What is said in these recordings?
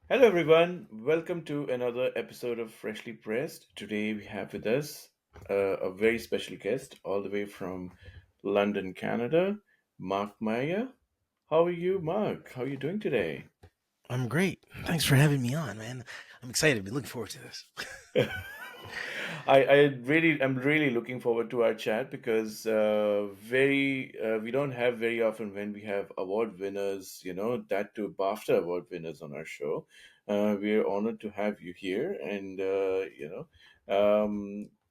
Hello, everyone. Welcome to another episode of Freshly Pressed. Today, we have with us a very special guest, all the way from London, Canada, Mark Maya. How are you, Mark? How are you doing today? I'm great. Thanks for having me on, man. I'm excited. Been looking forward to this. I'm really looking forward to our chat because very we don't have very often when we have award winners, that too BAFTA award winners on our show. We're honored to have you here, and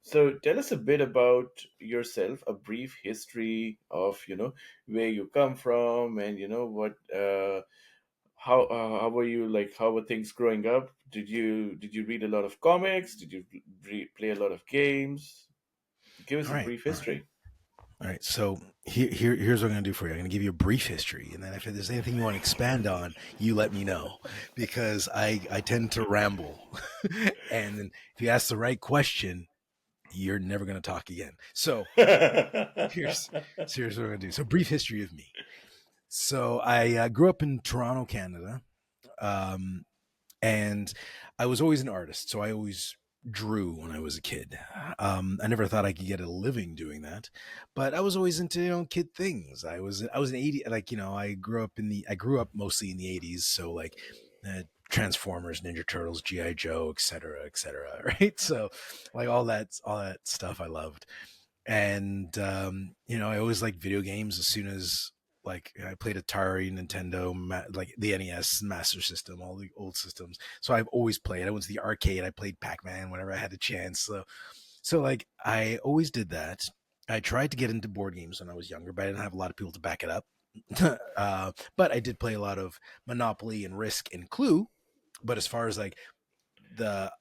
so tell us a bit about yourself, a brief history of where you come from, and what. How were you, like, how were things growing up? Did you read a lot of comics? Did you play a lot of games? Give us All a right, brief all right, history. all right. So here's what I'm gonna do for you. I'm gonna give you a brief history, and then if there's anything you want to expand on, you let me know, because I tend to ramble, and then if you ask the right question, you're never gonna talk again. So here's here's what I'm gonna do. So brief history of me. So I grew up in Toronto, Canada. Um, and I was always an artist, so I always drew when I was a kid. I never thought I could get a living doing that, but I was always into kid things. I was an 80, like I grew up mostly in the 80s, so like Transformers, Ninja Turtles, GI Joe, etc., right? So like all that stuff I loved. And I always liked video games. As soon as like I played Atari, Nintendo, like the NES, Master System, all the old systems. So I've always played. I went to the arcade. I played Pac-Man whenever I had a chance. So like I always did that. I tried to get into board games when I was younger, but I didn't have a lot of people to back it up. But I did play a lot of Monopoly and Risk and Clue. But as far as like the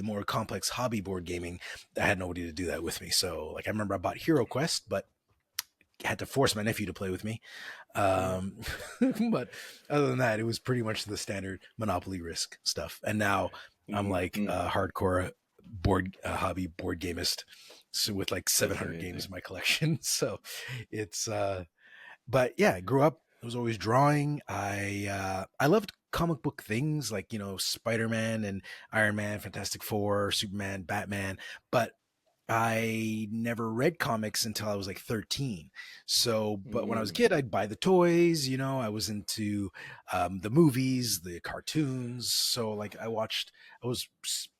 more complex hobby board gaming, I had nobody to do that with me. So like I remember I bought Hero Quest, but had to force my nephew to play with me. Mm, Um, but other than that, it was pretty much the standard Monopoly Risk stuff. And now I'm mm, like mm. a hardcore hobby board gamist, so with like That's 700 games amazing. in my collection. So it's but yeah, I grew up. I was always drawing. I loved comic book things like Spider-Man and Iron Man, Fantastic Four, Superman, Batman, but I never read comics until I was like 13. So, but when I was a Mm, kid, I'd buy the toys. I was into the movies, the cartoons. So, like, I was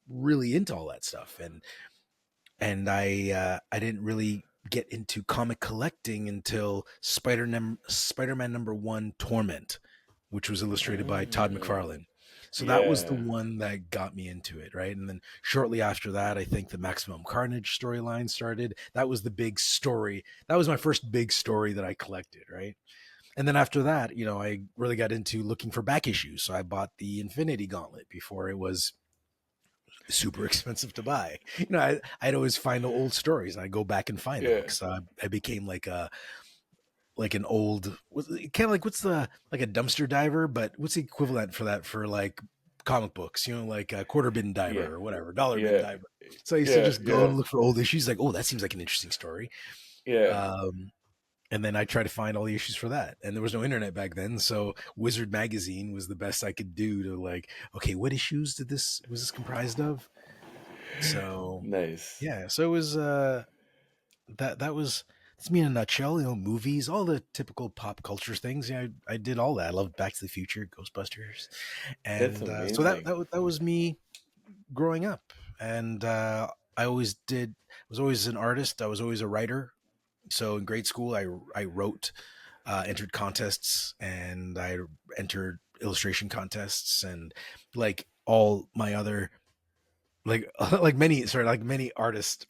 really into all that stuff, and I didn't really get into comic collecting until Spider-Man #1 Torment, which was illustrated by Todd mm. McFarlane. So that was the Yeah. one that got me into it, right? And then shortly after that, I think the Maximum Carnage storyline started. That was the big story. That was my first big story that I collected, right? And then after that, I really got into looking for back issues. So I bought the Infinity Gauntlet before it was super expensive to buy. I'd always find old stories and I go back and find them Yeah. because I became like an old, kind of like, what's the, like a dumpster diver, but what's the equivalent for that for like comic books, like a quarter bin diver Yeah. or whatever, dollar bin Yeah. diver. So I used to Yeah. just go Yeah. and look for old issues, like, oh, that seems like an interesting story. Yeah. Um, And then I tried to find all the issues for that. And there was no internet back then, so Wizard magazine was the best I could do to like, okay, what issues did this was this comprised of? So Nice. yeah, so it was that was it's me in a nutshell. Movies, all the typical pop culture things. Yeah, I did all that. I loved Back to the Future, Ghostbusters, That's and so amazing. that was me growing up. And I always did. Was always an artist. I was always a writer. So in grade school, I wrote, entered contests, and I entered illustration contests, and like all my other like like many artist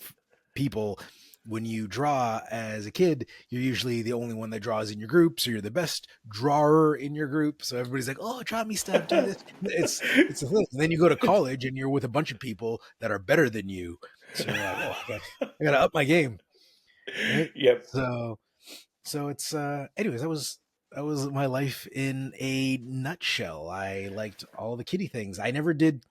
people, when you draw as a kid, you're usually the only one that draws in your group, so you're the best drawer in your group, so everybody's like, oh, draw me stuff, do this. It's a thing. And then you go to college and you're with a bunch of people that are better than you, so you're like, oh, I gotta up my game, right? Yep. So it's anyways, that was my life in a nutshell. I liked all the kiddie things. I never did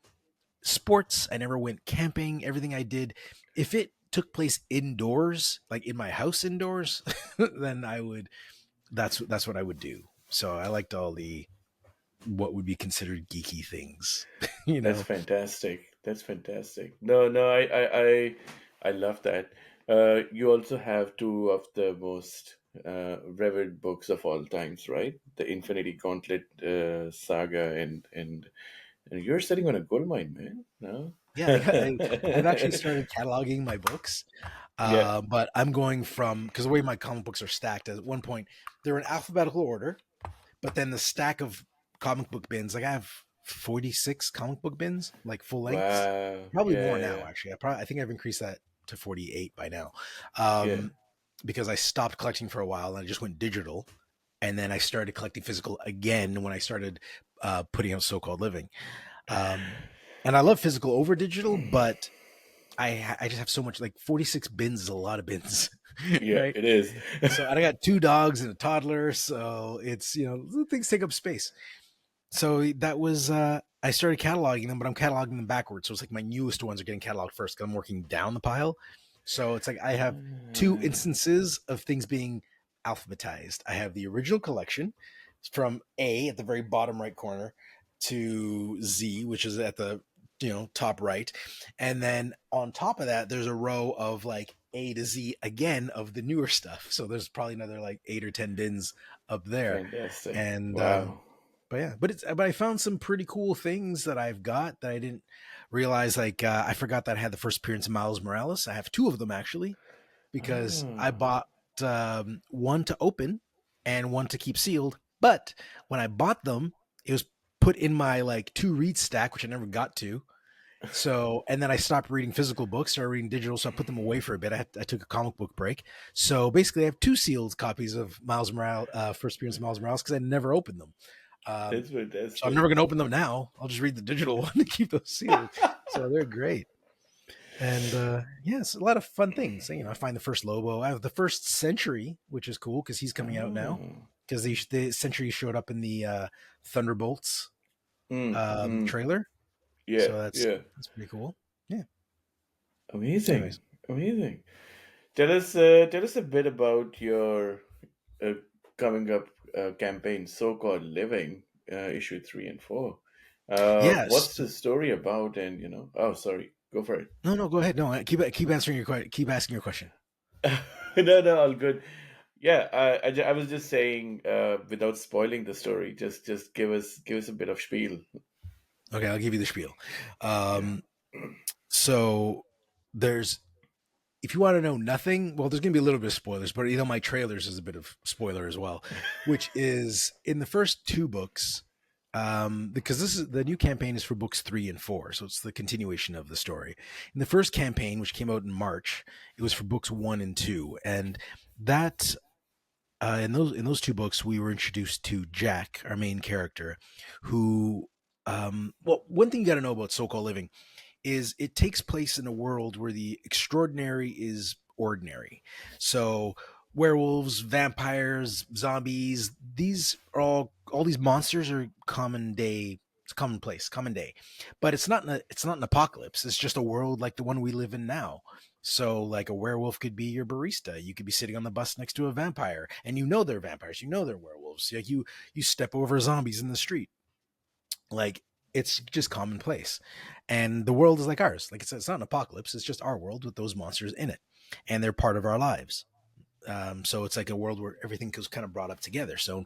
sports. I never went camping. Everything I did, if it took place indoors, like in my house indoors, then I would. That's what I would do. So I liked all the what would be considered geeky things. you That's know. fantastic. That's fantastic. No, no, I love that. You also have two of the most revered books of all times, right? The Infinity Gauntlet saga, and you're sitting on a gold mine, man. No. Yeah, I've actually started cataloging my books, Yeah. but I'm going from because the way my comic books are stacked. At one point, they're in alphabetical order, but then the stack of comic book bins, like I have 46 comic book bins, like full lengths, Wow. probably more Yeah, now. yeah, Actually, I think I've increased that to 48 by now, yeah. because I stopped collecting for a while and I just went digital, and then I started collecting physical again when I started putting out so-called living. Um, and I love physical over digital, but I just have so much, like 46 bins is a lot of bins, Yeah, right? it is. So and I got two dogs and a toddler, so it's things take up space. So that was I started cataloging them, but I'm cataloging them backwards. So it's like my newest ones are getting cataloged first because I'm working down the pile. So it's like I have two instances of things being alphabetized. I have the original collection from A at the very bottom right corner to Z, which is at the top right, and then on top of that, there's a row of like A to Z again of the newer stuff. So there's probably another like 8 or 10 bins up there, Fantastic. and Wow. but yeah, but I found some pretty cool things that I've got that I didn't realize. Like I forgot that I had the first appearance of Miles Morales. I have two of them actually because I Ah, bought one to open and one to keep sealed. But when I bought them, it was put in my like to read stack, which I never got to. So, and then I stopped reading physical books, started reading digital. So I put them away for a bit. I took a comic book break. So basically, I have two sealed copies of Miles Morales, first appearance of Miles Morales, because I never opened them. Um, that's so I'm fantastic. never going to open them now. I'll just read the digital one to keep those sealed. So they're great. And yes, a lot of fun things. I find the first Lobo. I have the first Century, which is cool because he's coming out now. Oh. Because the Century showed up in the Thunderbolts Mm. trailer, Yeah, so yeah. that's pretty cool. Yeah. Anyways, Amazing. Amazing. Tell us a bit about your uh, coming up campaign, so-called Living, issue 3 and 4. yeah. What's the story about? And oh, sorry, go for it. No, no, go ahead. No, keep answering your question. Keep asking your question. No, no, all good. Yeah, I was just saying, without spoiling the story, just give us a bit of spiel. Okay, I'll give you the spiel. Yeah. Um, so there's if you want to know nothing, well, there's going to be a little bit of spoilers, but my trailers is a bit of spoiler as well, which is in the first two books, because this is the new campaign is for books 3 and 4, so it's the continuation of the story. In the first campaign, which came out in March, it was for books 1 and 2, and that in those two books, we were introduced to Jack, our main character, who well, one thing you got to know about so-called living is it takes place in a world where the extraordinary is ordinary. So werewolves, vampires, zombies, these are all these monsters are common day. It's commonplace, common day. But it's not an apocalypse. It's just a world like the one we live in now. So, like a werewolf could be your barista. You could be sitting on the bus next to a vampire, and you know they're vampires. You know they're werewolves. Like you step over zombies in the street. Like it's just commonplace, and the world is like ours. Like it's not an apocalypse. It's just our world with those monsters in it, and they're part of our lives. So it's like a world where everything goes kind of brought up together. So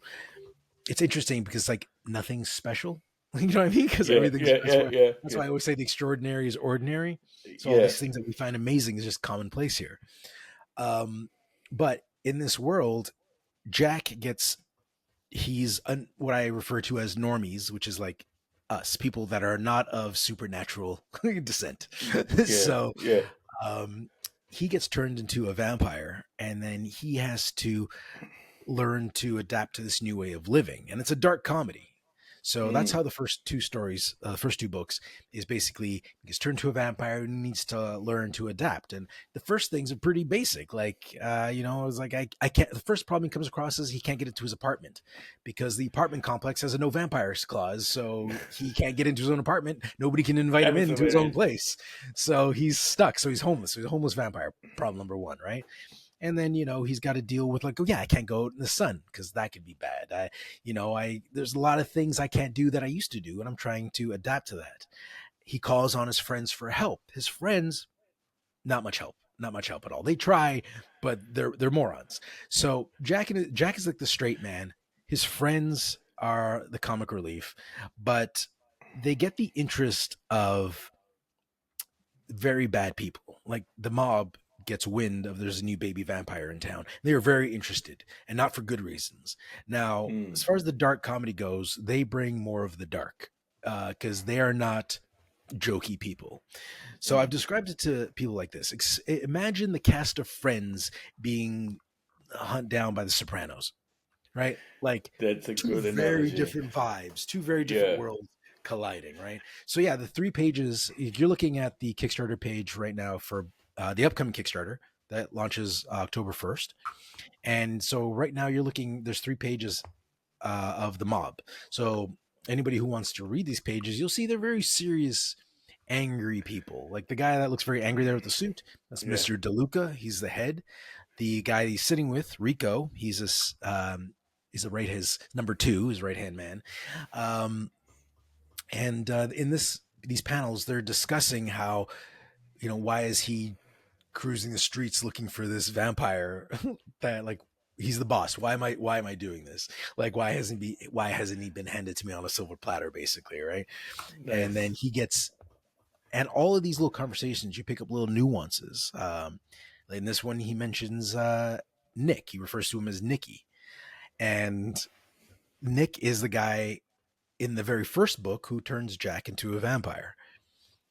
it's interesting because like nothing's special. You know what I mean? Because Yeah, everything's yeah, yeah, yeah, that's yeah, why I always say the extraordinary is ordinary. So all yeah. these things that we find amazing is just commonplace here. Um, but in this world, Jack gets what I refer to as normies, which is like us, people that are not of supernatural descent. Yeah, So yeah. um, he gets turned into a vampire, and then he has to learn to adapt to this new way of living. And it's a dark comedy. So that's how Mm, the first two stories, the first two books, is basically he gets turned to a vampire and needs to learn to adapt. And the first things are pretty basic. Like, it's like I can't. The first problem he comes across is he can't get into his apartment because the apartment complex has a no vampires clause. So he can't get into his own apartment. Nobody can invite him that is into his own hilarious. place. So he's stuck. So he's homeless. So he's a homeless vampire. Problem number one, right? And then he's got to deal with like, oh yeah, I can't go out in the sun because that could be bad. I there's a lot of things I can't do that I used to do, and I'm trying to adapt to that. He calls on his friends for help. His friends, not much help at all. They try, but they're morons. So Jack is like the straight man. His friends are the comic relief, but they get the interest of very bad people. Like the mob gets wind of there's a new baby vampire in town. They are very interested, and not for good reasons. Now, as Mm, far as the dark comedy goes, they bring more of the dark because they are not jokey people. So I've mm. described it to people like this: imagine the cast of Friends being hunted down by the Sopranos, right? Like That's a two good very analogy. different vibes, two very different Yeah. worlds colliding, right? So yeah, the 3 pages. If you're looking at the Kickstarter page right now for the upcoming Kickstarter that launches October 1st, and so right now you're looking. There's 3 pages of the mob. So anybody who wants to read these pages, you'll see they're very serious, angry people. Like the guy that looks very angry there with the suit, that's Yeah. Mr. DeLuca. He's the head. The guy he's sitting with, Rico, he's the right his number two, his right hand man. And in these panels, they're discussing how why is he cruising the streets looking for this vampire that like he's the boss. Why am I doing this? Like why hasn't he been handed to me on a silver platter basically, right? And then Nice. he gets and all of these little conversations you pick up little nuances. In this one he mentions Nick. He refers to him as Nicky. And Nick is the guy in the very first book who turns Jack into a vampire.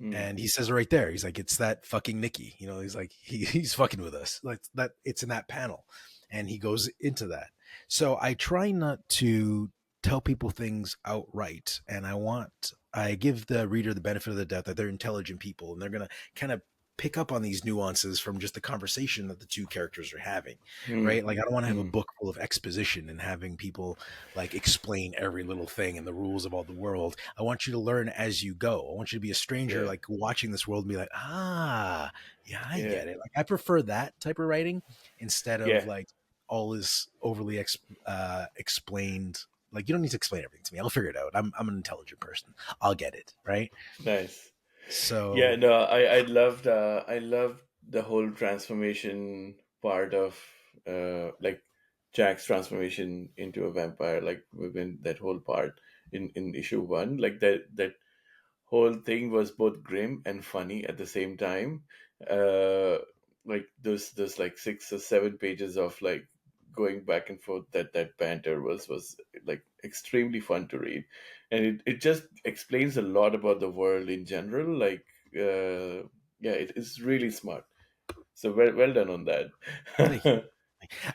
Mm, And he says right there, he's like, it's that fucking Nicky. He's like, he's fucking with us. Like that, it's in that panel. And he goes into that. So I try not to tell people things outright. And I give the reader the benefit of the doubt that they're intelligent people and they're going to kind of pick up on these nuances from just the conversation that the two characters are having, mm, right? Like I don't want to have a mm. book full of exposition and having people like explain every little thing and the rules of all the world. I want you to learn as you go. I want you to be a stranger Yeah. like watching this world and be like, yeah, I Yeah. get it. Like I prefer that type of writing instead of Yeah. like all this overly explained. Like you don't need to explain everything to me. I'll figure it out. I'm an intelligent person. I'll get it, right? Nice. Yeah, So no, I loved the whole transformation part of like Jack's transformation into a vampire, like within that whole part in issue one. Like that whole thing was both grim and funny at the same time. Uh, like those like 6 or 7 pages of like going back and forth that banter was like extremely fun to read, and it just explains a lot about the world in general. Like, yeah, it's really smart. So well done on thank you.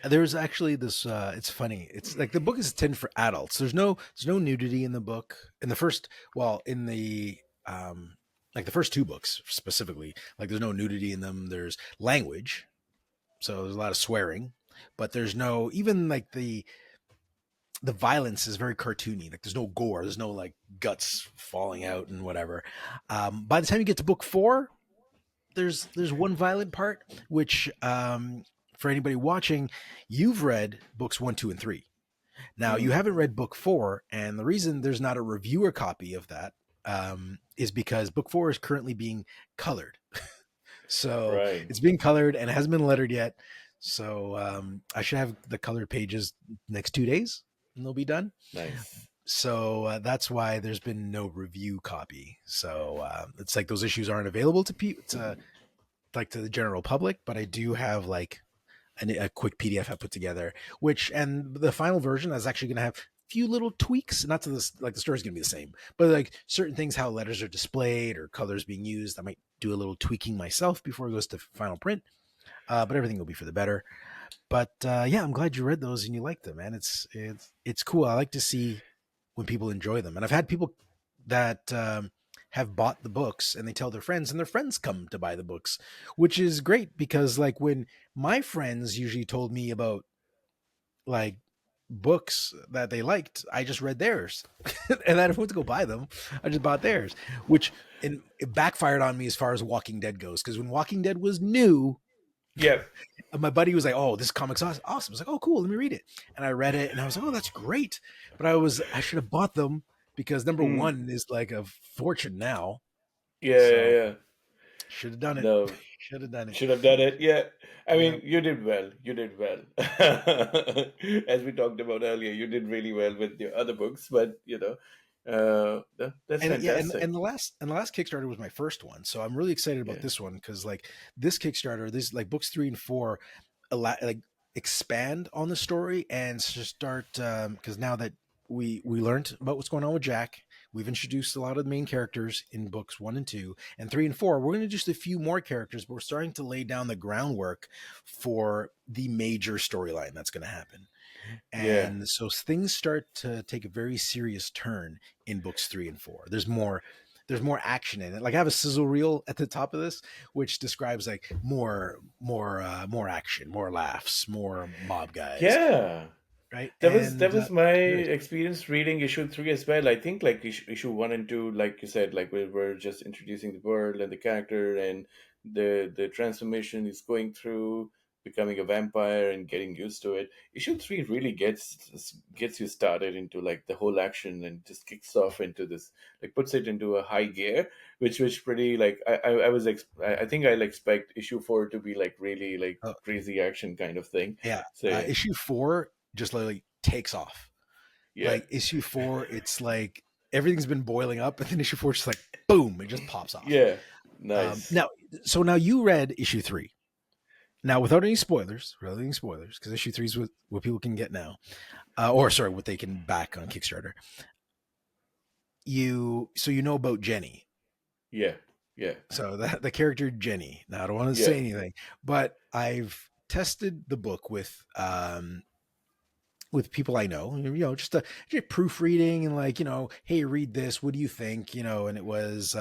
that. There's actually this. It's funny. It's like the book is intended for adults. There's no nudity in the book. In the first, well, in the like the first two books specifically, like there's no nudity in them. There's language, so there's a lot of swearing, but there's no even like the violence is very cartoony. Like there's no gore. There's no like guts falling out and whatever. By the time you get to book 4, there's one violent part which, for anybody watching, you've read books 1, 2, and 3. Now you Mm, haven't read book 4, and the reason there's not a reviewer copy of that, is because book 4 is currently being colored. So right. it's being colored and it hasn't been lettered yet. So I should have the colored pages next 2 days, and they'll be done. Nice. So that's why there's been no review copy. So it's like those issues aren't available to people, to like to the general public. But I do have like a quick PDF I put together, which, and the final version is actually going to have a few little tweaks. Not to this, like the story's going to be the same, but like certain things, how letters are displayed or colors being used. I might do a little tweaking myself before it goes to final print. But everything will be for the better. But yeah, I'm glad you read those and you liked them, man. It's cool. I like to see when people enjoy them, and I've had people that have bought the books and they tell their friends, and their friends come to buy the books, which is great because like when my friends usually told me about like books that they liked, I just read theirs, and I didn't want to go buy them. I just bought theirs, which, and it backfired on me as far as Walking Dead goes, because when Walking Dead was new, Yep. my buddy was like, "Oh, this comic's awesome." I was like, "Oh, cool, let me read it." And I read it, and I was like, "Oh, that's great." But I should have bought them because number Mm, one is like a fortune now. yeah, yeah, So yeah. should have done it. No, Should have done it. should have done it. Yeah. I Yeah. mean, you did well. You did well. As we talked about earlier, you did really well with your other books, but that's And yeah, fantastic. and the last Kickstarter was my first one, so I'm really excited about Yeah. this one because like this Kickstarter, this like books 3 and 4, like expand on the story and start, because now that we learned about what's going on with Jack, we've introduced a lot of the main characters in books 1 and 2, and 3 and 4. We're going to introduce a few more characters, but we're starting to lay down the groundwork for the major storyline that's going to happen. Yeah. And so things start to take a very serious turn in books 3 and 4. There's more action in it. Like I have a sizzle reel at the top of this, which describes like more action, more laughs, more mob guys, Yeah. right? That And was my good. experience reading issue three as well. I think like issue one and two, like you said, like we were just introducing the world and the character and the transformation is going through becoming a vampire and getting used to it. Issue three really gets you started into like the whole action and just kicks off into this, like puts it into a high gear, which pretty like I think I'll expect issue four to be like really like Oh, crazy action kind of thing. yeah. So Issue 4 just literally takes off. yeah. Like issue 4, it's like everything's been boiling up, and then issue 4 is just like boom, it just pops off. Yeah, nice. Now, so now you read issue 3. Now, without any spoilers, because issue 3 is what people can get now, or sorry, what they can back on Kickstarter. You know about Jenny, Yeah, yeah, so the character Jenny. Now, I don't want to yeah, say anything, but I've tested the book with people I know, just proofreading and like, hey, read this. What do you think? And it was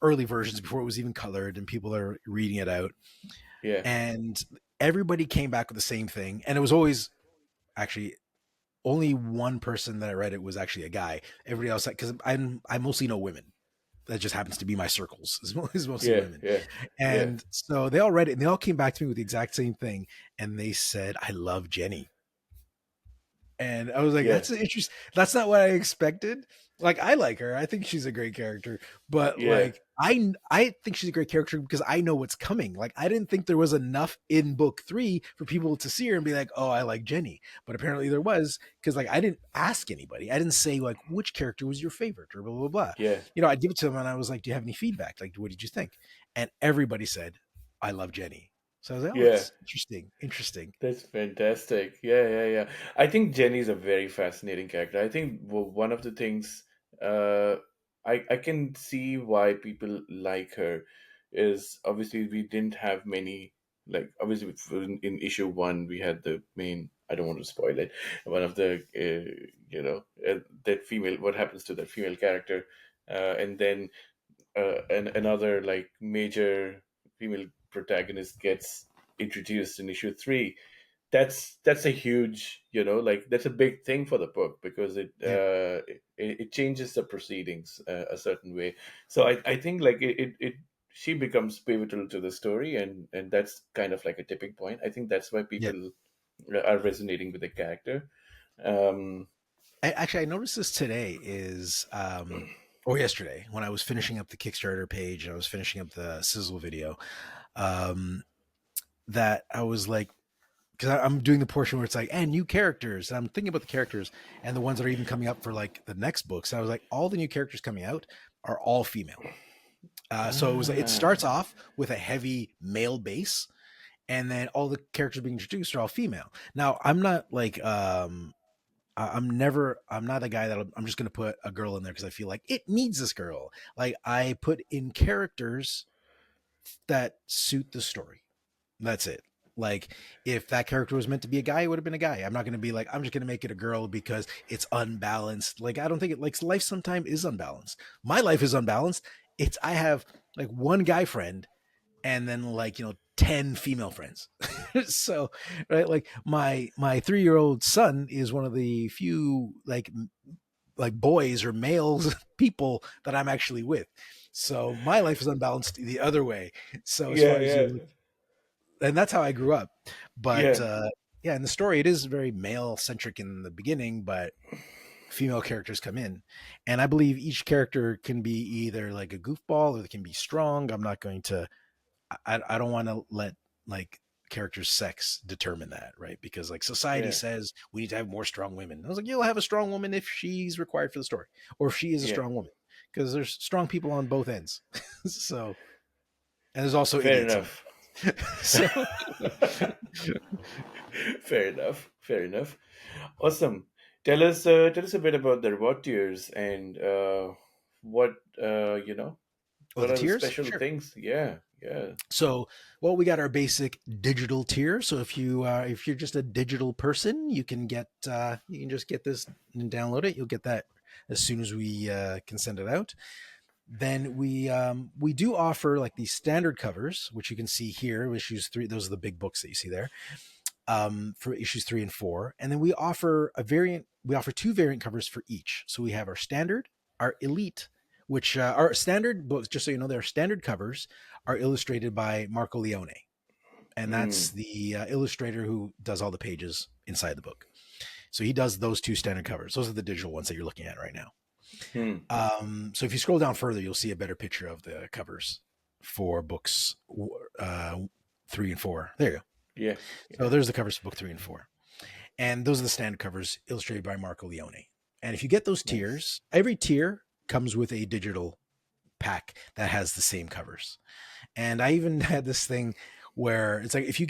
early versions before it was even colored, and people are reading it out, yeah, and everybody came back with the same thing, and it was always actually only one person that I read it was actually a guy. Everybody else, because I mostly know women. That just happens to be my circles. Is mostly yeah, women, yeah, yeah, and so they all read it, and they all came back to me with the exact same thing, and they said, "I love Jenny." And I was like, yeah, that's an interest. That's not what I expected. Like, I like her. I think she's a great character. But yeah, like, I think she's a great character because I know what's coming. Like, I didn't think there was enough in book 3 for people to see her and be like, oh, I like Jenny. But apparently there was, because like I didn't ask anybody. I didn't say like which character was your favorite or blah blah blah. yeah, I'd give it to them and I was like, do you have any feedback? Like, what did you think? And everybody said, I love Jenny. So I was like, oh, yeah. it's interesting, interesting. That's fantastic. Yeah, yeah, yeah. I think Jenny's a very fascinating character. I think one of the things uh, I can see why people like her is obviously we didn't have many, like obviously in issue one we had the main. I don't want to spoil it. One of the that female. What happens to that female character, and then another like major female protagonist gets introduced in issue three. That's a huge, like that's a big thing for the book because Yeah. it changes the proceedings a certain way. So I think like it she becomes pivotal to the story, and that's kind of like a tipping point. I think that's why Yeah. people are resonating with the character. Um, Actually, I noticed this today is or yesterday when I was finishing up the Kickstarter page and I was finishing up the sizzle video, um, that I was like, because I'm doing the portion where it's like, and new characters. And I'm thinking about the characters and the ones that are even coming up for like the next books. I was like, all the new characters coming out are all female. So it starts ah, off with a heavy male base, and then all the characters being introduced are all female. Now, I'm not like I'm not a guy that I'm just going to put a girl in there because I feel like it needs this girl. Like I put in characters that suit the story. That's it. Like if that character was meant to be a guy, it would have been a guy. I'm not going to be like I'm just going to make it a girl because it's unbalanced. Like I don't think it like life sometimes is unbalanced. My life is unbalanced. It's I have like one guy friend and then like 10 female friends. So right, like my 3-year-old son is one of the few like boys or males people that I'm actually with. So my life is unbalanced the other way. So as yeah, far as yeah, and that's how I grew up. But yeah, yeah, in the story it is very male centric in the beginning, but female characters come in, and I believe each character can be either like a goofball or they can be strong. I'm not going to I don't want to let like characters' sex determine that, right? Because like society yeah, says we need to have more strong women. I was like, you'll have a strong woman if she's required for the story, or if she is a yeah. strong woman, because there's strong people on both ends. So, and there's also Fair idiots on both enough. ends. So, Fair enough. Fair enough. Awesome. Tell us a bit about the reward tiers and what oh, what the are the tiers, special sure. things? Yeah, yeah. So, well, we got our basic digital tier. So if you're just a digital person, you can just get this and download it. You'll get that as soon as we can send it out. Then we do offer like these standard covers, which you can see here, issues 3. Those are the big books that you see there, for issues 3 and 4. And then we offer a variant. We offer 2 variant covers for each. So we have our standard, our elite, which our standard books. Just so you know, their standard covers are illustrated by Marco Leone, and that's Mm, the illustrator who does all the pages inside the book. So he does those 2 standard covers. Those are the digital ones that you're looking at right now. mm. So if you scroll down further, you'll see a better picture of the covers for books uh, 3 and 4. There you go. Yeah, So yeah. there's the covers for book 3 and 4, and those are the standard covers illustrated by Marco Leone. And if you get those Nice. tiers, every tier comes with a digital pack that has the same covers. And I even had this thing where it's like if you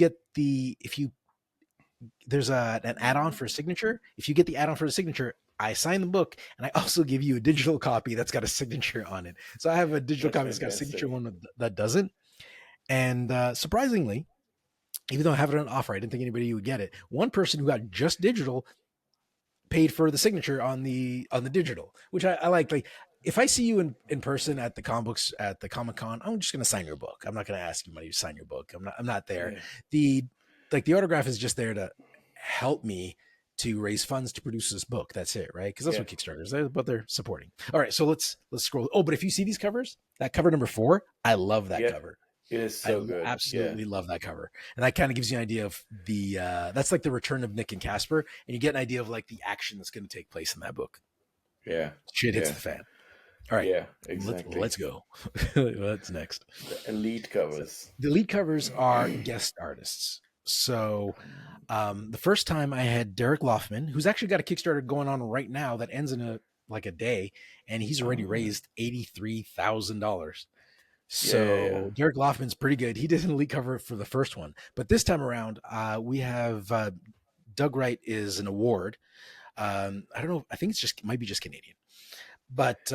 there's an add-on for a signature. If you get the add-on for a signature, I sign the book and I also give you a digital copy that's got a signature on it. So I have a digital That's copy that's got a signature, fantastic. one that doesn't. And surprisingly, even though I have it on offer, I didn't think anybody would get it. One person who got just digital paid for the signature on the digital, which I like. Like if I see you in person at the comic books at the Comic Con, I'm just gonna sign your book. I'm not gonna ask you money to sign your book. I'm not there. Yeah, The the autograph is just there to help me to raise funds to produce this book. That's it, right? Because that's yeah, what Kickstarter is. But they're supporting. All right, so let's scroll. Oh, but if you see these covers, that cover number 4, I love that yeah. cover. It is I so good. Yeah, absolutely love that cover, and that kind of gives you an idea of the that's like the return of Nick and Casper, and you get an idea of like the action that's going to take place in that book. yeah, Shit hits yeah, the fan. All right, yeah. Exactly. let's go. What's next? The elite So covers. the lead covers are guest artists. So the first time I had Derek Loffman, who's actually got a Kickstarter going on right now that ends in a day, and he's already Oh, raised $83,000. yeah, yeah, yeah. So Derek Loffman's pretty good. He did an elite cover for the first one, but this time around, we have Doug Wright is an award. I don't know. I think it's just might be just Canadian, but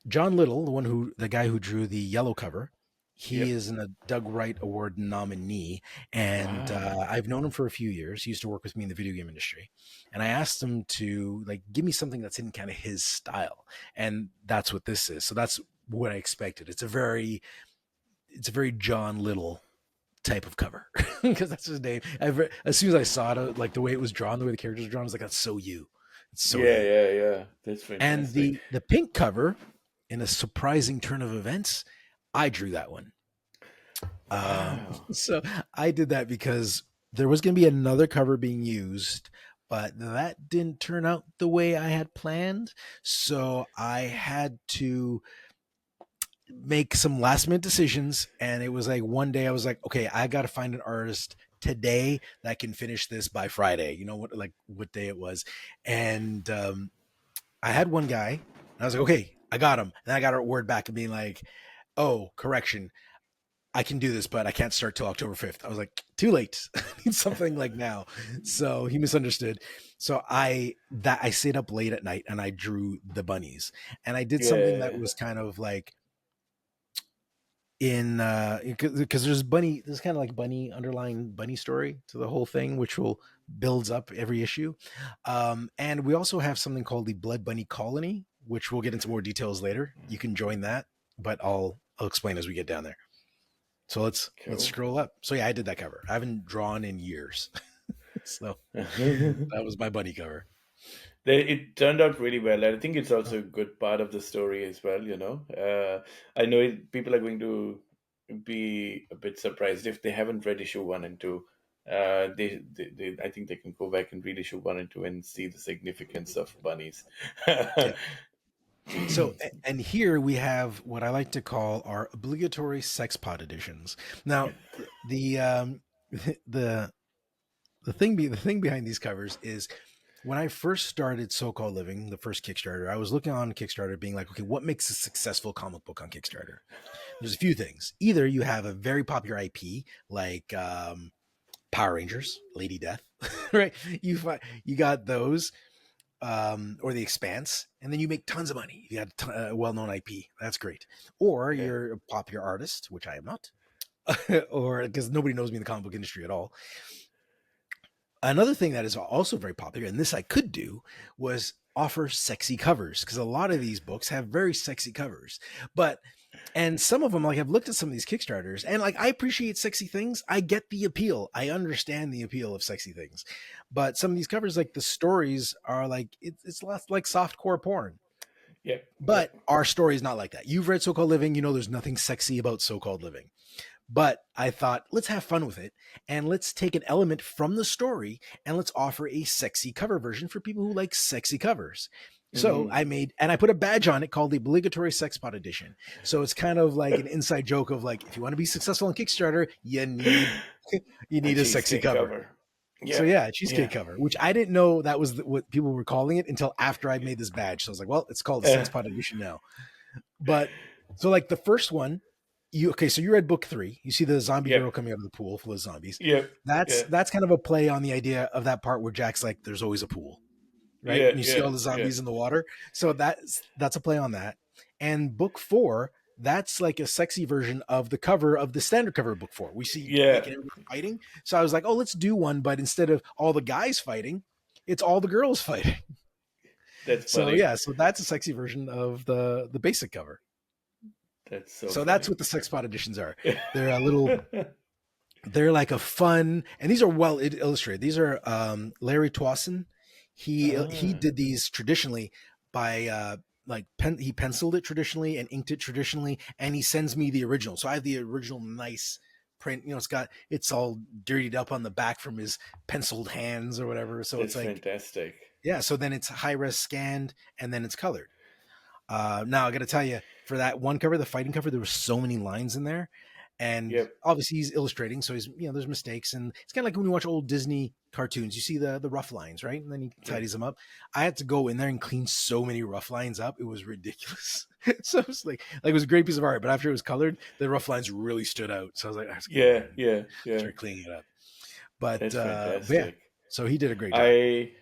John Little, the guy who drew the yellow cover, he Yep. is a Doug Wright Award nominee, and Ah, I've known him for a few years. He used to work with me in the video game industry, and I asked him to like give me something that's in kind of his style, and that's what this is. So that's what I expected. It's a very John Little type of cover because that's his name. As soon as I saw it, like the way it was drawn, the way the characters were drawn, I was like, "That's so you. It's so yeah, you." yeah, yeah. That's And fantastic. the pink cover, in a surprising turn of events, I drew that one. Wow. So I did that because there was going to be another cover being used, but that didn't turn out the way I had planned. So I had to make some last minute decisions. And it was like one day I was like, okay, I got to find an artist today that can finish this by Friday. You know what, like what day it was. And I had one guy and I was like, okay, I got him. And I got a word back and being like, oh, correction. I can do this, but I can't start till October 5th. I was like, too late. I need something like now. So he misunderstood. So I stayed up late at night and I drew the bunnies. And I did something that Yeah. was kind of like in because there's kind of like bunny underlying bunny story to the whole thing, which will builds up every issue. And we also have something called the Blood Bunny Colony, which we'll get into more details later. You can join that, but I'll explain as we get down there. So let's Cool. scroll up. So yeah, I did that cover. I haven't drawn in years. So that was my bunny cover. It turned out really well. I think it's also a good part of the story as well. I know people are going to be a bit surprised if they haven't read issue one and two. I think they can go back and read issue one and two and see the significance of bunnies. Yeah. So and here we have what I like to call our obligatory sex pod editions. Now the the the thing behind these covers is when I first started so-called living, the first Kickstarter, I was looking on Kickstarter being like, okay, what makes a successful comic book on Kickstarter? There's a few things. Either you have a very popular IP like Power Rangers, Lady Death, right? You got those, or The Expanse, and then you make tons of money. You got a well-known IP. That's great. Or Yeah. you're a popular artist, which I am not, or because nobody knows me in the comic book industry at all. Another thing that is also very popular, and this I could do, was offer sexy covers because a lot of these books have very sexy covers. But and some of them, like I've looked at some of these Kickstarters, and like I appreciate sexy things. I get the appeal. I understand the appeal of sexy things, but some of these covers, like the stories, are like it's less like soft core porn. Yep. But Yep. our story is not like that. You've read So Called Living, you know there's nothing sexy about So Called Living. But I thought, let's have fun with it and let's take an element from the story and let's offer a sexy cover version for people who like sexy covers. So Hmm. I made, and I put a badge on it called the obligatory sex pot edition. So it's kind of like an inside joke of like, if you want to be successful on Kickstarter, you A need a sexy cheesecake cover. cover. So Yeah. yeah, cheesecake Yeah. cover, which I didn't know that was what people were calling it until after I made this badge. So I was like, well, it's called a sex pot edition now. But so like the first one, so you read book three. You see the zombie girl Yep. coming out of the pool full of zombies. Yep. That's Yeah. that's kind of a play on the idea of that part where Jack's like, "There's always a pool," right? Yeah. And you see all Yeah. the Yeah. zombies in the water. So that's a play on that. And book four, that's like a sexy version of the cover of the standard cover of book four. We see Jake Yeah. and everybody fighting. So I was like, oh, let's do one, but instead of all the guys fighting, it's all the girls fighting. That's So funny. yeah, so that's a sexy version of the basic cover. That's so So that's funny. what the sex pot editions are. They're a little, they're like a fun, and these are well illustrated. These are Larry Twasson. He Ah, did these traditionally by he penciled it traditionally and inked it traditionally, and he sends me the original. So I have the original nice print. You know, it's all dirtied up on the back from his penciled hands or whatever. So it's that's like, fantastic. yeah. So then it's high res scanned and then it's colored. Now I got to tell you, for that one cover, the fighting cover, there were so many lines in there, and Yep. obviously he's illustrating, so he's there's mistakes, and it's kind of like when you watch old Disney cartoons, you see the rough lines, right, and then he Yeah. tidies them up. I had to go in there and clean so many rough lines up; it was ridiculous. So it was like it was a great piece of art, but after it was colored, the rough lines really stood out. So I was like, I just gotta go in Yeah. and Yeah. Yeah. start cleaning it up. That's But yeah, fantastic. so he did a great job. I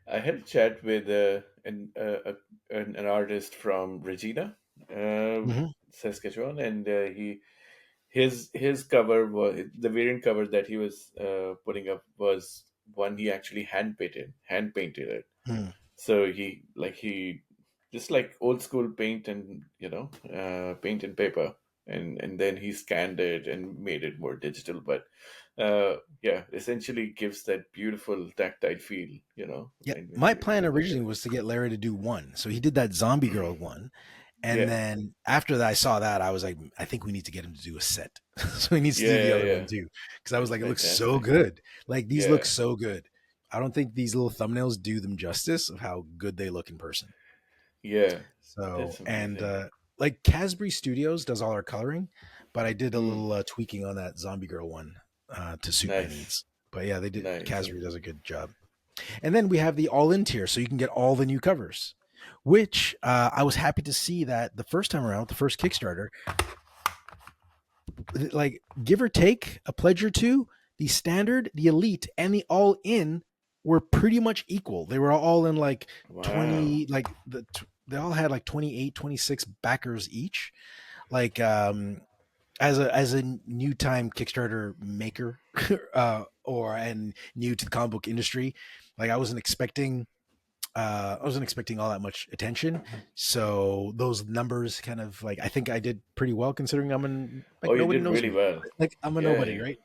I had a chat with an artist from Regina, Hmm. Saskatchewan, and his cover was the variant cover that he was putting up was one he actually hand painted it. Hmm. So he just like old school paint and paint and paper, and then he scanned it and made it more digital. But yeah, essentially gives that beautiful tactile feel, Yeah, when my you plan look at it. originally was to get Larry to do one. So he did that zombie girl one, And Yeah. then after that, I saw that, I was like, I think we need to get him to do a set. So he needs to do the Yeah, other one yeah. too. Because I was That's like, it looks so fantastic. good. Like these look Yeah. so good. I don't think these little thumbnails do them justice of how good they look in person. Yeah. So, That's and amazing. like Casbury Studios does all our coloring, but I did a Mm. little tweaking on that Zombie Girl one to suit my Nice. needs. But yeah, they did. Nice. Casbury does a good job. And then we have the all-in tier, so you can get all the new covers. Which I was happy to see that the first time around, with the first Kickstarter, like give or take a pledge or two, the standard, the elite, and the all-in were pretty much equal. They were all in like Wow. 20, like they all had like 28, 26 backers each. Like as a new time Kickstarter maker or and new to the comic book industry, like I wasn't expecting all that much attention. So those numbers kind of like I think I did pretty well considering Oh, like you nobody did knows really me. well. Like I'm a Yeah, nobody, you, right?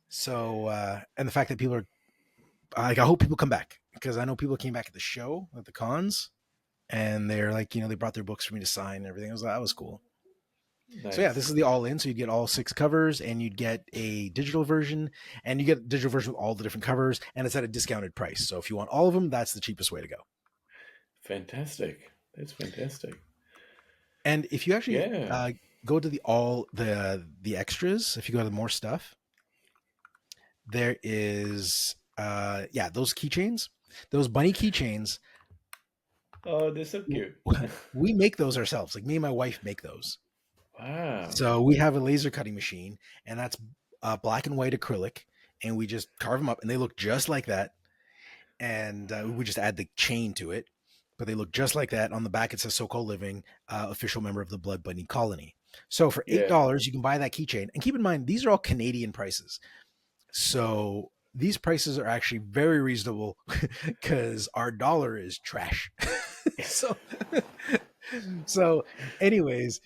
So and the fact that people are like I hope people come back because I know people came back at the show at the cons and they're like, they brought their books for me to sign and everything. I was like, that was cool. So yeah, this nice. is the all in. So you'd get all 6 covers and you'd get a digital version and you get a digital version with all the different covers and it's at a discounted price. So if you want all of them, that's the cheapest way to go. Fantastic. That's fantastic. And if you actually Yeah. go to the extras, if you go to more stuff, there is yeah, those keychains, those bunny keychains. Oh, they're so cute. We make those ourselves. Like me and my wife make those. Wow. So we have a laser cutting machine, and that's black and white acrylic, and we just carve them up, and they look just like that. And we just add the chain to it, but they look just like that. On the back, it says "So-Called Living, official member of the Blood Bunny Colony." So for eight Yeah. dollars, you can buy that keychain. And keep in mind, these are all Canadian prices. So these prices are actually very reasonable because our dollar is trash. so, so, anyways,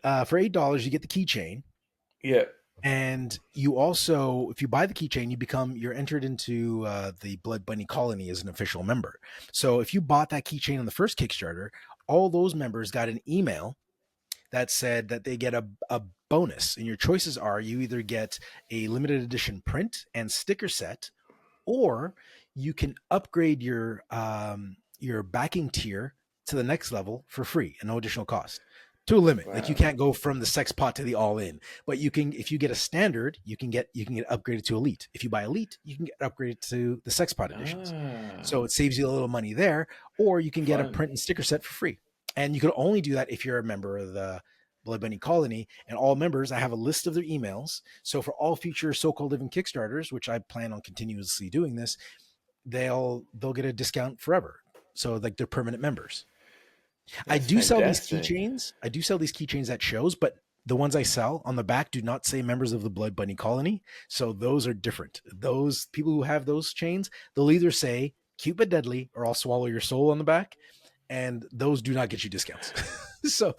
for $8, you get the keychain. Yeah. And you also, if you buy the keychain, you're entered into the Blood Bunny Colony as an official member. So if you bought that keychain on the first Kickstarter, all those members got an email that said that they get a bonus. And your choices are you either get a limited edition print and sticker set, or you can upgrade your backing tier to the next level for free and no additional cost to a limit. Like you Wow. can't go from the sex pot to the all in, but you can if you get a standard, you can get upgraded to elite. If you buy elite, you can get upgraded to the sex pot editions. So Ah, it saves you a little money there, or you can get a fun. print and sticker set for free. And you can only do that if you're a member of the Blood Bunny Colony. And all members, I have a list of their emails. So for all future so-called living Kickstarters, which I plan on continuously doing this, they'll get a discount forever. So like they're permanent members. I That's do sell these fantastic. keychains. I do sell these keychains at shows, but the ones I sell on the back do not say members of the Blood Bunny Colony. So those are different. Those people who have those chains, they'll either say cute but deadly or I'll swallow your soul on the back. And those do not get you discounts. So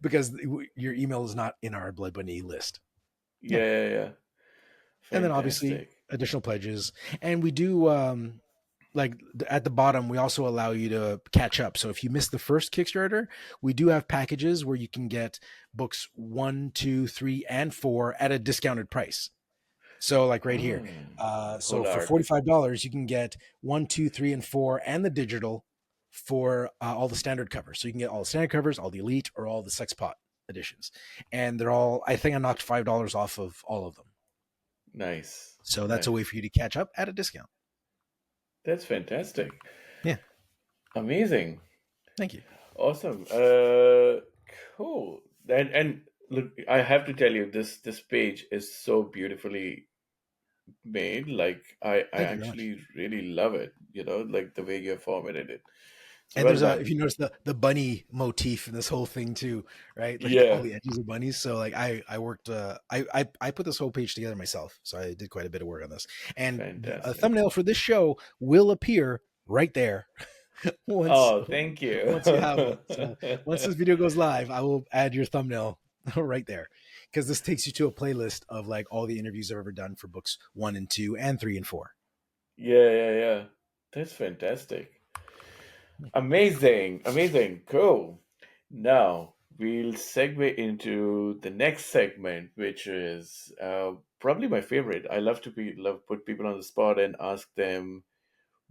because your email is not in our Blood Bunny list. Yeah, Yeah. yeah, yeah. And then obviously Fantastic. additional pledges. And we do like at the bottom, we also allow you to catch up. So if you missed the first Kickstarter, we do have packages where you can get books 1, 2, 3, and 4 at a discounted price. So like right here, Ah, so whole for arc. $45, you can get 1, 2, 3, and 4 and the digital for all the standard covers. So you can get all the standard covers, all the elite, or all the sex pot editions, and they're all. I think I knocked $5 off of all of them. Nice. So that's a way Nice. for you to catch up at a discount. That's fantastic. Yeah, Amazing. thank you. Awesome. Cool. And look, I have to tell you, this page is so beautifully made. Like I Thank you very much. actually really love it. Like the way you have formatted it. It's And well there's a if done. you notice the bunny motif in this whole thing too, right? Like all Yeah. the edges are bunnies. So like I worked I put this whole page together myself. So I did quite a bit of work on this. And a Fantastic. thumbnail for this show will appear right there once Oh, thank you. once you have one. So once this video goes live, I will add your thumbnail right there. Because this takes you to a playlist of like all the interviews I've ever done for books 1 and 2 and 3 and 4. Yeah, yeah, yeah. That's fantastic. Amazing. Amazing. Cool. Now we'll segue into the next segment, which is probably my favorite. I love put people on the spot and ask them,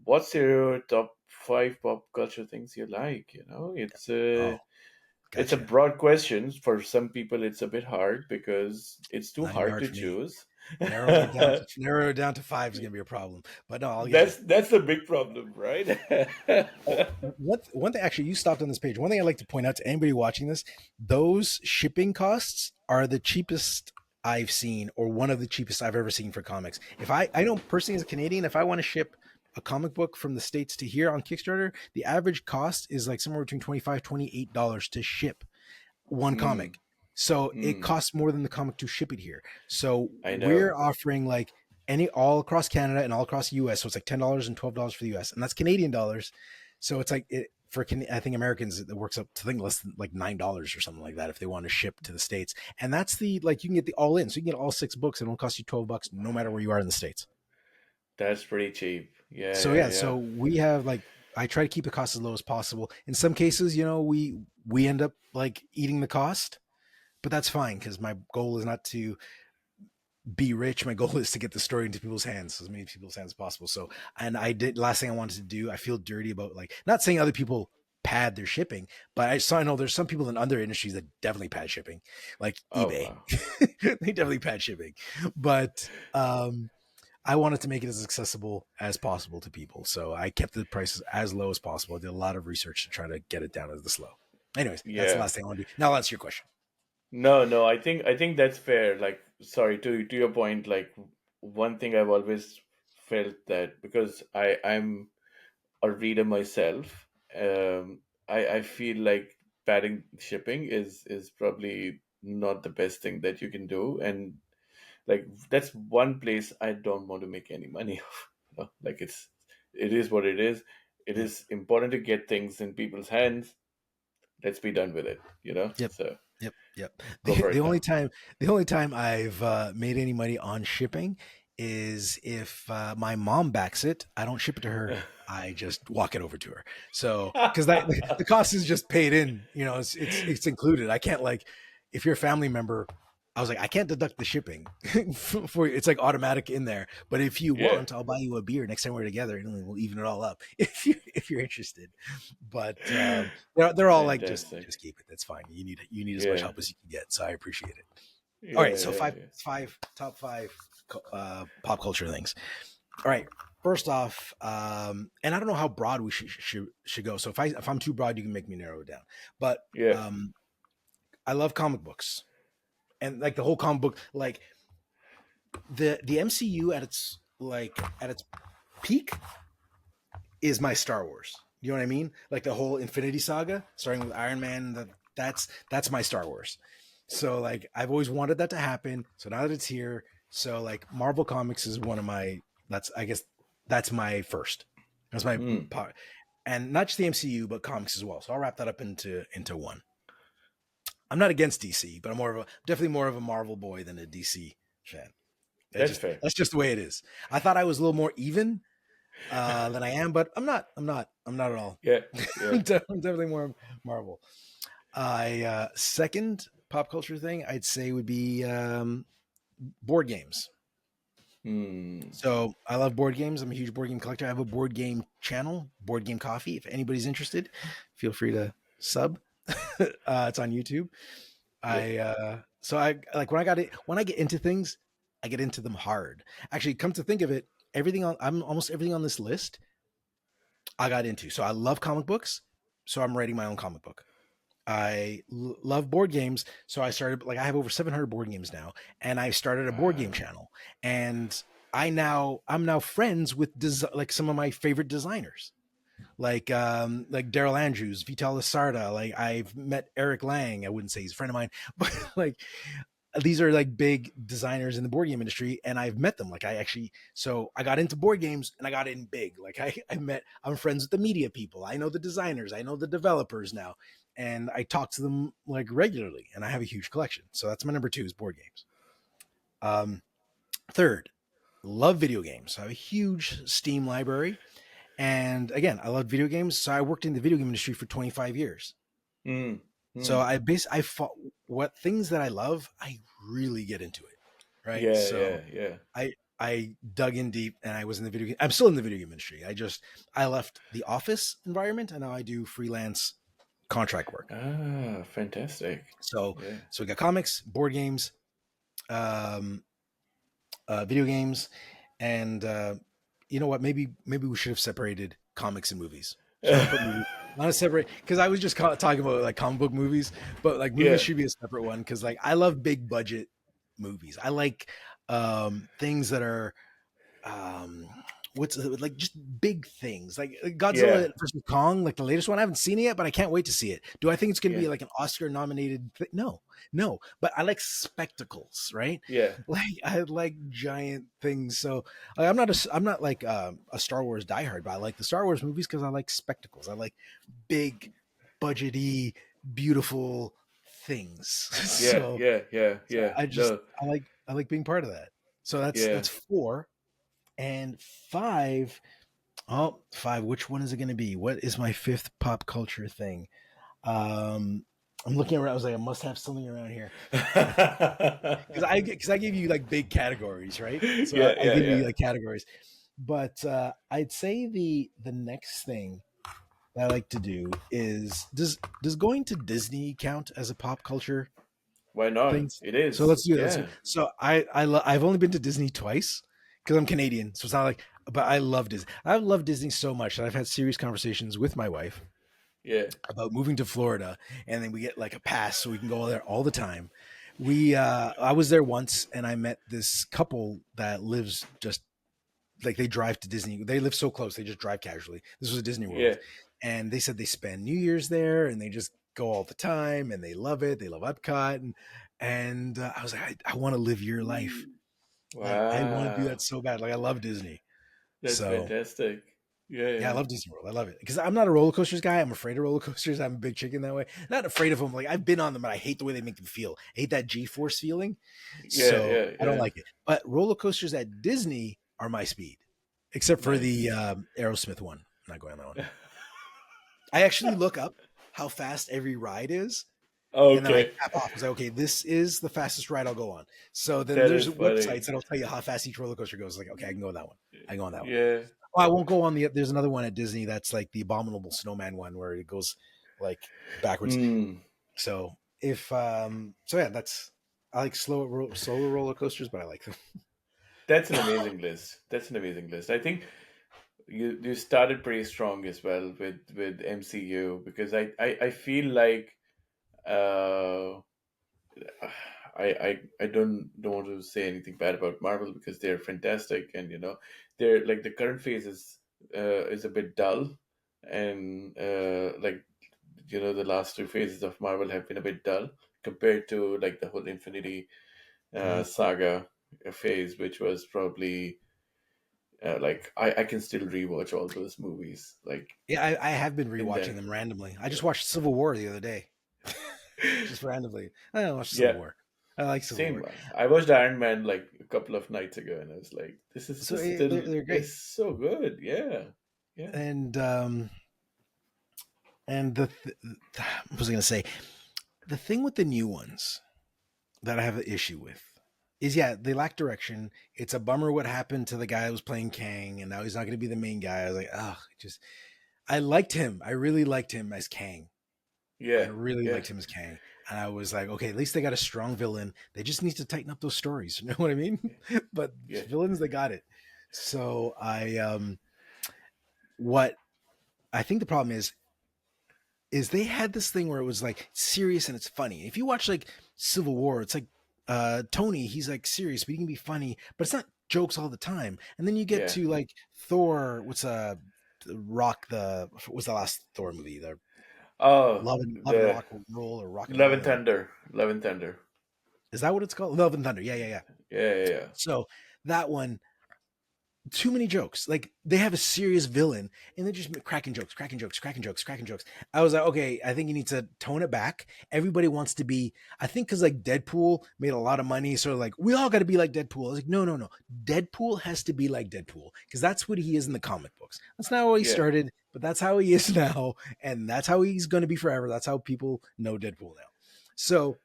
"What's your top five pop culture things you like?" Oh, It's a gotcha. broad question. For some people, it's a bit hard because it's too Not gonna be hard hard to for me. choose. Narrow it down to five is gonna be a problem. But no, I'll get you. That's the big problem, right? Oh, one thing actually you stopped on this page. One thing I'd like to point out to anybody watching this, those shipping costs are the cheapest I've seen, or one of the cheapest I've ever seen for comics. If I know personally as a Canadian, if I want to ship a comic book from the States to here on Kickstarter, the average cost is like somewhere between $25 $28 to ship one Hmm. comic. So it Hmm. costs more than the comic to ship it here. So I we're know. offering like any all across Canada and all across the US. So it's like $10 and $12 for the US, and that's Canadian dollars. So it's like it for I think Americans it works up to think less than like $9 or something like that if they want to ship to the States. And that's the like you can get the all in. So you can get all 6 books and it'll cost you $12 no matter where you are in the States. That's pretty cheap. Yeah, So yeah, yeah, yeah. so we have like I try to keep the cost as low as possible. In some cases, we end up like eating the cost, but that's fine because my goal is not to be rich. My goal is to get the story into people's hands, as many people's hands as possible. So, and I did last thing I wanted to do. I feel dirty about like not saying other people pad their shipping, but I know there's some people in other industries that definitely pad shipping, like Oh eBay. wow. They definitely pad shipping, but I wanted to make it as accessible as possible to people. So I kept the prices as low as possible. I did a lot of research to try to get it down as this low. Anyways, that's the Yeah. last thing I want to do. Now I'll answer your question. No, no, I think that's fair. Like, sorry, to your point, like one thing I've always felt that because I'm a reader myself, I feel like padding shipping is probably not the best thing that you can do, and like that's one place I don't want to make any money of. Like it is what it is. It Yep. is important to get things in people's hands. Let's be done with it. Yep. So Yep. Yep. go The, for the it only now. time the only time I've made any money on shipping is if my mom backs it. I don't ship it to her. I just walk it over to her. So because that the cost is just paid in, it's included. I can't like if you're a family member. I was like, I can't deduct the shipping for you. It's like automatic in there. But if you Yeah, want, I'll buy you a beer next time we're together, and we'll even it all up if you're interested. But they're all like, just fantastic. just keep it. That's fine. You need as much Yeah, help as you can get. So I appreciate it. All right. yeah, So yeah, five yeah. five top five pop culture things. All right. First off, and I don't know how broad we should go. So if I'm too broad, you can make me narrow it down. But Yeah. I love comic books and like the whole comic book, like the MCU at its peak is my Star Wars. You know what I mean? Like the whole Infinity Saga, starting with Iron Man. That's my Star Wars. So like I've always wanted that to happen. So now that it's here, so like Marvel Comics is one of my. That's I guess that's my first. That's my Hmm. part, and not just the MCU, but comics as well. So I'll wrap that up into one. I'm not against DC, but I'm definitely more of a Marvel boy than a DC fan. That's fair. That's just the way it is. I thought I was a little more even than I am, but I'm not. I'm not at all. Yeah, yeah. I'm definitely more Marvel. I second pop culture thing I'd say would be board games. Hmm. So I love board games. I'm a huge board game collector. I have a board game channel, Board Game Coffee. If anybody's interested, feel free to sub. It's on YouTube. Yeah. I like when I get into things, I get into them hard. Actually, come to think of it, I'm almost everything on this list I got into. So I love comic books. So I'm writing my own comic book. Love board games. So I started like I have over 700 board games now, and I started a board game Wow. channel. And I'm now friends with like some of my favorite designers, like Daryl Andrews, Vital Lasarda. Like I've met Eric Lang. I wouldn't say he's a friend of mine, but like these are like big designers in the board game industry, and I've met them. Like I actually, so I got into board games and I got in big. Like I'm friends with the media people. I know the designers. I know the developers now, and I talk to them like regularly. And I have a huge collection. So that's my number two is board games. Um, Third, love video games. I have a huge Steam library, and again, I love video games. So I worked in the video game industry for 25 years. Hmm. So Hmm. I fought what things that I love, I really get into it. Right. Yeah, So yeah, yeah. I dug in deep and I was in the video game. I'm still in the video game industry. I left the office environment and now I do freelance contract work. Ah, fantastic. So Yeah. so we got comics, board games, um, video games, and you know what? Maybe we should have separated comics and movies. So I'll put movies. Not a separate because I was just talking about like comic book movies, but like movies Yeah, should be a separate one because like I love big budget movies. I like things that are um what's like just big things like yeah, Godzilla versus Kong, like the latest one. I haven't seen it yet, but I can't wait to see it. Do I think it's going to yeah, be like an Oscar nominated no, no, but I like spectacles, right? yeah, Like I like giant things. So like, I'm not like a Star Wars diehard, but I like the Star Wars movies because I like spectacles. I like big budgety beautiful things. yeah, so yeah, yeah, so yeah. No, I like being part of that. So yeah. that's four. And five, oh, five, which one is it going to be? What is my fifth pop culture thing? Um, I'm looking around. I was like, I must have something around here because I gave you like big categories, right? So Yeah, I yeah, give you yeah. like categories, but I'd say the next thing that I like to do is does going to Disney count as a pop culture Why not? things. It So is. let's do this. Yeah, So I've only been to Disney twice because I'm Canadian. So it's not like, but I love Disney. I love Disney so much that I've had serious conversations with my wife yeah, about moving to Florida, and then we get like a pass so we can go there all the time. I was there once, and I met this couple that lives just like they drive to Disney. They live so close, they just drive casually. This was a Disney yeah. World, and they said they spend New Year's there, and they just go all the time, and they love it. They love Epcot, and I was like, I want to live your life. Like I want to do that Wow, so bad. Like I love Disney, that's so fantastic. Yeah, yeah, I yeah, love Disney World. I love it because I'm not a roller coasters guy. I'm afraid of roller coasters. I'm a big chicken that way. Not afraid of them. Like I've been on them, but I hate the way they make me feel. I hate that G-force feeling, yeah, so yeah, I don't yeah. like it. But roller coasters at Disney are my speed, except for the Nice. Aerosmith one. I'm not going on that one. I actually look up how fast every ride is, and then I Okay, tap off. I was like, okay, this is the fastest ride I'll go on. So then that there's is funny. websites that'll tell you how fast each roller coaster goes. Like, okay, I can go on that one. I can go on that one. Yeah. Oh, I won't go on the. There's another one at Disney that's like the Abominable Snowman one where it goes like backwards. Hmm. So if so yeah, that's I like slower roller coasters, but I like them. That's an amazing list. That's an amazing list. I think you started pretty strong as well with MCU because I feel like uh I don't want to say anything bad about Marvel because they're fantastic and they're like the current phase is a bit dull and like the last two phases of Marvel have been a bit dull compared to like the whole Infinity Mhm. saga phase, which was probably like I can still rewatch all those movies like Yeah, I have been in rewatching that. them randomly. I just Yeah. watched Civil War the other day, just randomly. I watched Civil Yeah, War. I like Civil same War. one. I watched Iron Man like a couple of nights ago, and I was like, So this still they're great. is so good. Yeah, yeah, And what was I going to say? The thing with the new ones that I have an issue with is yeah, they lack direction. It's a bummer what happened to the guy that was playing Kang, and now he's not going to be the main guy. I was like, oh, just I liked him. I really liked him as Kang. I yeah, really yeah, liked him as Kang. And I was like, okay, at least they got a strong villain. They just need to tighten up those stories. You know what I mean? But yeah, villains, they got it. So what I think the problem is they had this thing where it was like serious and it's funny. If you watch like Civil War, it's like Tony, he's like serious, but he can be funny, but it's not jokes all the time. And then you get yeah. to like Thor, what's Rock the what was the last Thor movie? The Oh, Love and the Rock and Roll or Rock and Love and Roll or Thunder, Love and Thunder. is that what it's called? Love and Thunder. Yeah, yeah, yeah. Yeah, yeah, yeah. So that one too many jokes. Like they have a serious villain and they're just cracking jokes, cracking jokes, cracking jokes, cracking jokes. I was like, okay, I think you need to tone it back. Everybody wants to be, I think because like Deadpool made a lot of money. So like, we all got to be like Deadpool. I was like, no, no, no. Deadpool has to be like Deadpool because that's what he is in the comic books. That's not how he Yeah, started, but that's how he is now. And that's how he's going to be forever. That's how people know Deadpool now. So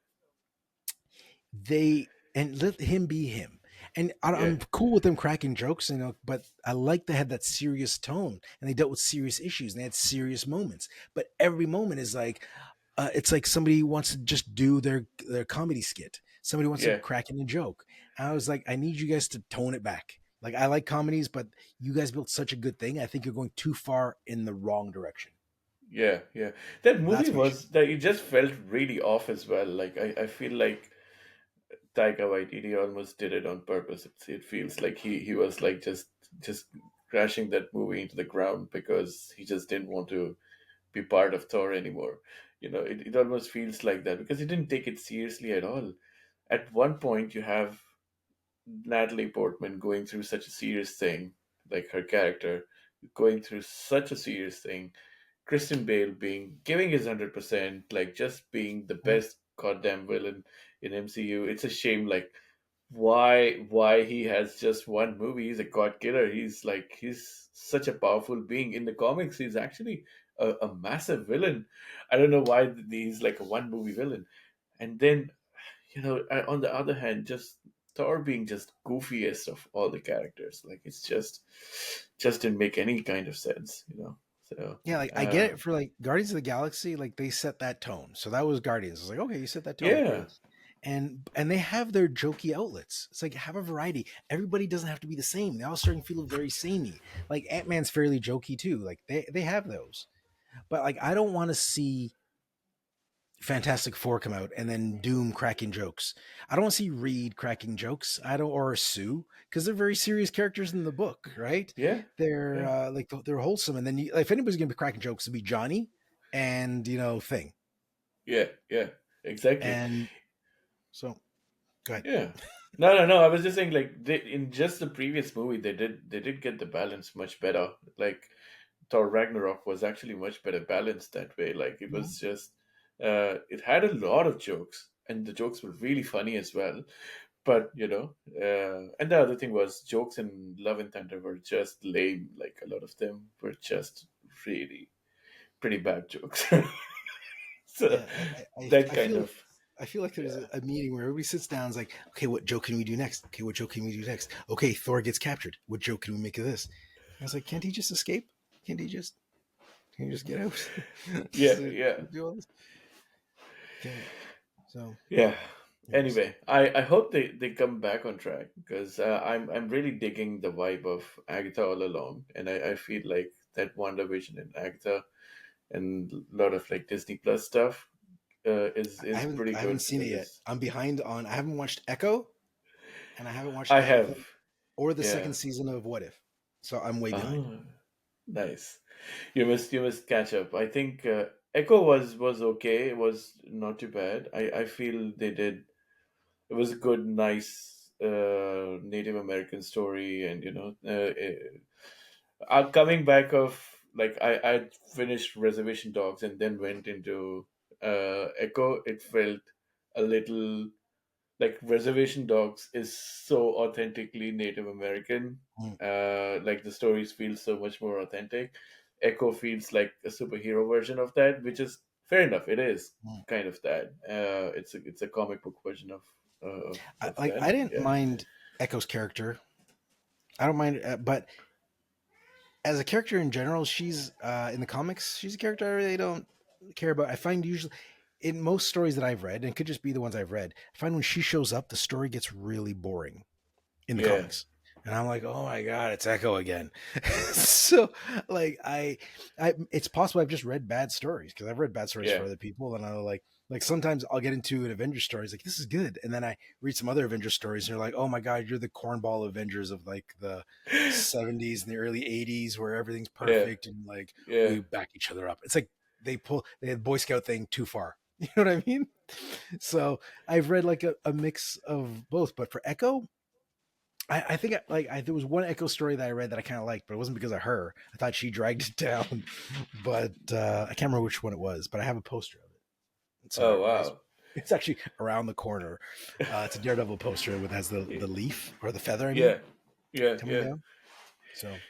they and let him be him. And yeah, I'm cool with them cracking jokes, but I like they had that serious tone and they dealt with serious issues and they had serious moments. But every moment is like, it's like somebody wants to just do their comedy skit. Somebody wants to yeah, crack in a joke. And I was like, I need you guys to tone it back. Like I like comedies, but you guys built such a good thing. I think you're going too far in the wrong direction. yeah, yeah. That movie That's my issue. was that it just felt really off as well. Like I feel like Taika Waititi almost did it on purpose. It feels like he was like just crashing that movie into the ground because he just didn't want to be part of Thor anymore. It almost feels like that because he didn't take it seriously at all. At one point, you have Natalie Portman going through such a serious thing, like her character going through such a serious thing. Christian Bale being giving his 100%, like just being the Mm, best goddamn villain in MCU. It's a shame, like why he has just one movie. He's a god killer. He's such a powerful being in the comics. He's actually a massive villain. I don't know why he's like a one movie villain. And then on the other hand, just Thor being just goofiest of all the characters. Like it's just didn't make any kind of sense. So Yeah, like I get it for like Guardians of the Galaxy, like they set that tone. So that was Guardians. It's like, okay, you set that tone, yeah, great. And they have their jokey outlets. It's like have a variety. Everybody doesn't have to be the same. They all starting to feel very samey. Like Ant-Man's fairly jokey too. Like they have those. But like I don't want to see Fantastic Four come out and then Doom cracking jokes. I don't want to see Reed cracking jokes. I don't or Sue because they're very serious characters in the book, right? yeah, They're yeah, like they're wholesome. And then if anybody's gonna be cracking jokes, it'll be Johnny and Thing. yeah, yeah, exactly. And so go ahead. Yeah. No, no, no. I was just saying, like, in just the previous movie, they did get the balance much better. Like, Thor Ragnarok was actually much better balanced that way. Like, it Mhm. was just, it had a lot of jokes, and the jokes were really funny as well. But and the other thing was jokes in Love and Thunder were just lame. Like, a lot of them were just really pretty bad jokes. So Yeah, that I kind feel of I feel like there's yeah. a meeting where everybody sits down and is like, okay, what joke can we do next? Okay, what joke can we do next? Okay, Thor gets captured. What joke can we make of this? And I was like, can't he just escape? Can't he just Can you just get out? Yeah, Just yeah. do all this? Okay. So, Yeah. anyways, Anyway, I hope they come back on track because I'm really digging the vibe of Agatha all along, and I feel like that WandaVision and Agatha and a lot of like Disney Plus stuff is pretty I haven't good seen it yet. because I'm behind on. I haven't watched Echo, and I haven't watched I Agatha have or the second yeah. season of What If. So I'm way behind. Oh, nice. You must catch up. I think Echo was okay. It was not too bad. I feel they did. It was a good, nice Native American story, and coming back of like I finished Reservation Dogs and then went into Echo. It felt a little like Reservation Dogs is so authentically Native American. Mm, Like the stories feel so much more authentic. Echo feels like a superhero version of that, which is fair enough. It is mm. kind of that. It's a comic book version of Like that. I didn't Yeah, mind Echo's character. I don't mind, but as a character in general, she's in the comics. She's a character I really don't care about. I find usually in most stories that I've read, and it could just be the ones I've read, I find when she shows up, the story gets really boring in the yeah, comics. And I'm like, oh my god, it's Echo again. So, like, it's possible I've just read bad stories because I've read bad stories for yeah. other people, and I like sometimes I'll get into an Avengers story, it's like this is good, and then I read some other Avengers stories, and you're like, oh my god, you're the cornball Avengers of like the '70s and the early '80s where everything's Yeah, perfect and like yeah, we back each other up. It's like they had Boy Scout thing too far. You know what I mean? So I've read like a mix of both, but for Echo, I think there was one Echo story that I read that I kind of liked, but it wasn't because of her. I thought she dragged it down, but I can't remember which one it was. But I have a poster of it. It's Oh nice. wow. It's actually around the corner. It's a Daredevil poster with has Yeah, the leaf or the feather. I mean, yeah, yeah, coming yeah. down. So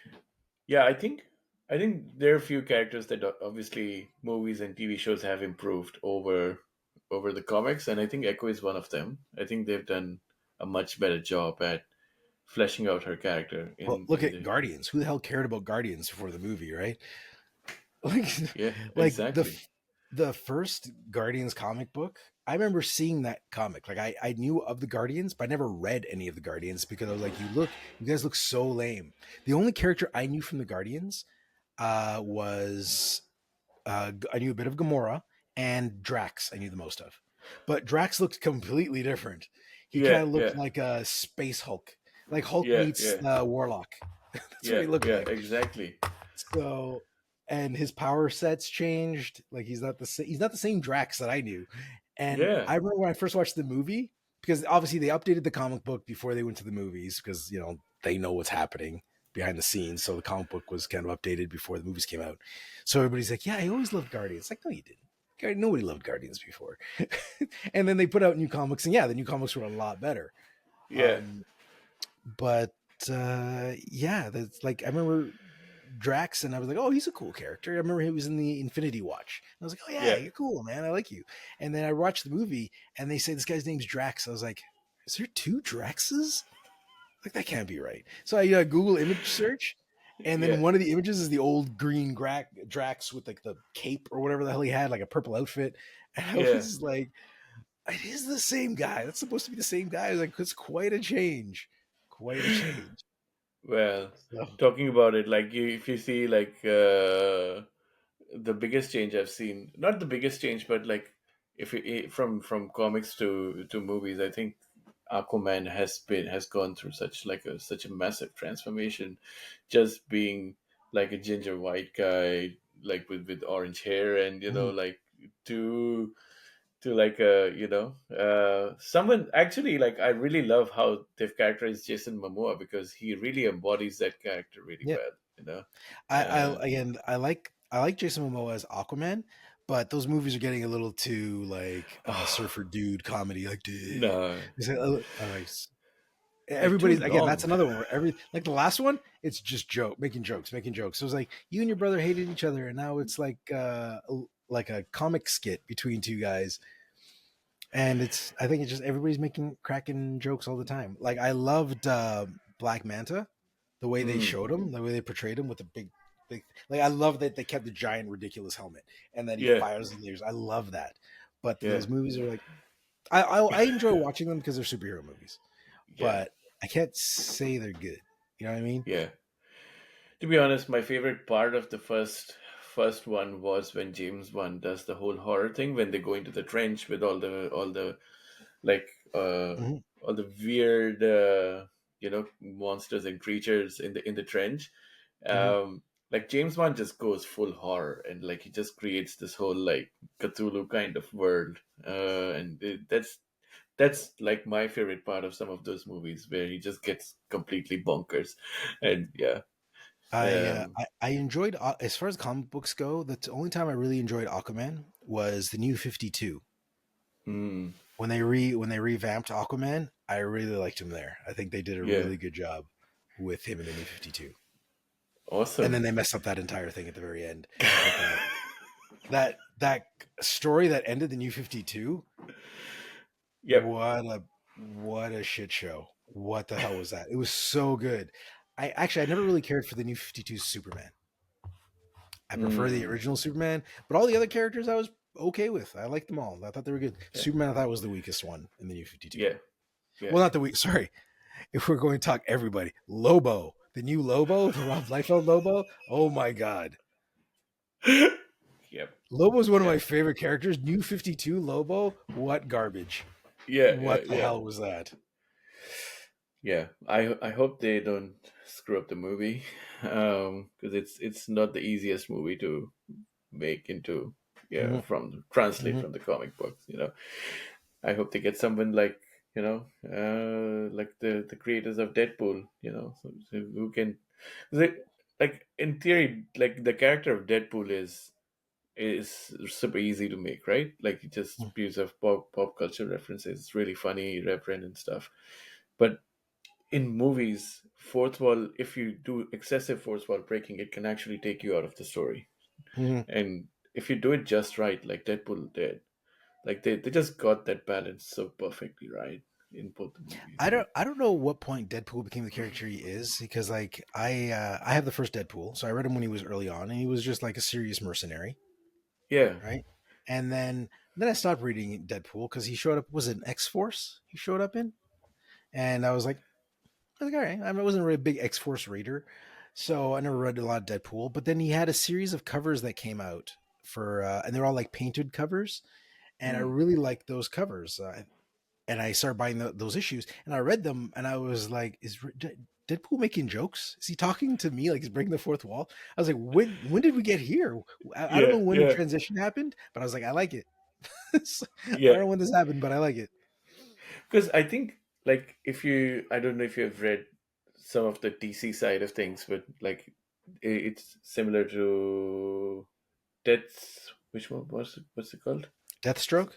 Yeah, I think there are a few characters that obviously movies and TV shows have improved over the comics, and I think Echo is one of them. I think they've done a much better job at fleshing out her character well, in look in at the Guardians. Who the hell cared about Guardians before the movie, right? Like, yeah, like exactly. the first Guardians comic book. I remember seeing that comic. Like I knew of the Guardians, but I never read any of the Guardians because I was like, you guys look so lame. The only character I knew from the Guardians was I knew a bit of Gamora and Drax. I knew the most of, but Drax looked completely different. He kind Yeah, of looked yeah, like a space Hulk, like Hulk yeah, meets yeah, Warlock. That's what yeah, he looked yeah, like. exactly. So, and his power sets changed. Like he's not the same Drax that I knew. And Yeah, I remember when I first watched the movie because obviously they updated the comic book before they went to the movies because they know what's happening behind the scenes. So the comic book was kind of updated before the movies came out. So everybody's like, "Yeah, I always loved Guardians." Like, no, you didn't. Nobody loved Guardians before. And then they put out new comics, and yeah, the new comics were a lot better. yeah, Um, but yeah, that's like I remember Drax, and I was like, "Oh, he's a cool character." I remember he was in the Infinity Watch. And I was like, "Oh yeah, yeah. you're cool, man. I like you." And then I watched the movie, and they say this guy's name's Drax. I was like, "Is there two Draxes? Like that can't be right." So I Google image search, and then Yeah, one of the images is the old green Drax with like the cape or whatever the hell he had, like a purple outfit. And I yeah. was like, "It is the same guy. That's supposed to be the same guy." I was like, "It's quite a change, quite a change." Well, So, talking about it, like if you see like the biggest change I've seen, not the biggest change, but like if from comics to movies, I think Aquaman has gone through such a massive transformation, just being like a ginger white guy, like with orange hair, and mhm. like to to like someone actually like I really love how they've characterized Jason Momoa because he really embodies that character really Yeah. well. I Uh, again I like Jason Momoa as Aquaman, but those movies are getting a little too like surfer dude comedy. Like, dude, no, like too everybody's again. That's long. another one where every like the last one, it's just making jokes, making jokes. So it's like you and your brother hated each other, and now it's like a comic skit between two guys, and it's I think it's just everybody's making cracking jokes all the time. Like I loved Black Manta, the way they Mm, showed him, the way they portrayed him with the big like I love that they kept the giant ridiculous helmet and then he yeah, fires the lasers. I love that. But yeah, those movies are like I enjoy watching them because they're superhero movies, yeah, but I can't say they're good. You know what I mean? yeah. To be honest, my favorite part of the first one was when James Wan does the whole horror thing when they go into the trench with all the like Hmm. all the weird monsters and creatures in the trench. Hmm. Like James Wan just goes full horror and like he just creates this whole like Cthulhu kind of world, and that's like my favorite part of some of those movies where he just gets completely bonkers, and yeah, um, I enjoyed as far as comic books go. The only time I really enjoyed Aquaman was the New 52 mm, when they revamped Aquaman. I really liked him there. I think they did a yeah, really good job with him in the New 52. And then awesome. they messed up that entire thing at the very end. But that story that ended the New 52, Yep. what a shit show. What the hell was that? It was so good. I never really cared for the New 52 Superman. I prefer the Mm, original Superman, but all the other characters I was okay with. I liked them all. I thought they were good. yeah, Superman I thought was the weakest one in the New 52. yeah, yeah. Well, not the weak, sorry. If we're going to talk everybody, Lobo, the new Lobo, the Rob Liefeld Lobo. Oh my god. Yep. Lobo is one of Yeah. my favorite characters. New 52 Lobo, what garbage. Yeah. Yeah. What the Yeah. hell was that? Yeah. I hope they don't screw up the movie, because it's not the easiest movie to make into Hmm. from translate Hmm. from the comic books. I hope they get someone like like the creators of Deadpool, so who can, they, like in theory, like the character of Deadpool is super easy to make, right? Like it just Mm. use of pop culture references. It's really funny, irreverent, and stuff. But in movies, fourth wall, if you do excessive fourth wall breaking, it can actually take you out of the story. Mhm. And if you do it just right, like Deadpool did, like they just got that balance so perfectly right in both the movies. I don't know what point Deadpool became the character he is because like I have the first Deadpool, so I read him when he was early on, and he was just like a serious mercenary, Yeah, right? And then I stopped reading Deadpool because he showed up. Was it an X Force he showed up in? And I was like, all right. I wasn't really a big X Force reader, so I never read a lot of Deadpool. But then he had a series of covers that came out for, and they're all like painted covers, and I mm. really liked those covers. And I started buying those issues, and I read them, and I was like, "Is Deadpool making jokes? Is he talking to me? Like, he's breaking the fourth wall?" I was like, "When did we get here? I don't know Yeah, when the yeah, transition happened, but I was like, I like it. I yeah. don't know when this happened, but I like it." Because I think, like, if you, I don't know if you've read some of the DC side of things, but like, it's similar to Death's. Which one was it? What's it called? Deathstroke.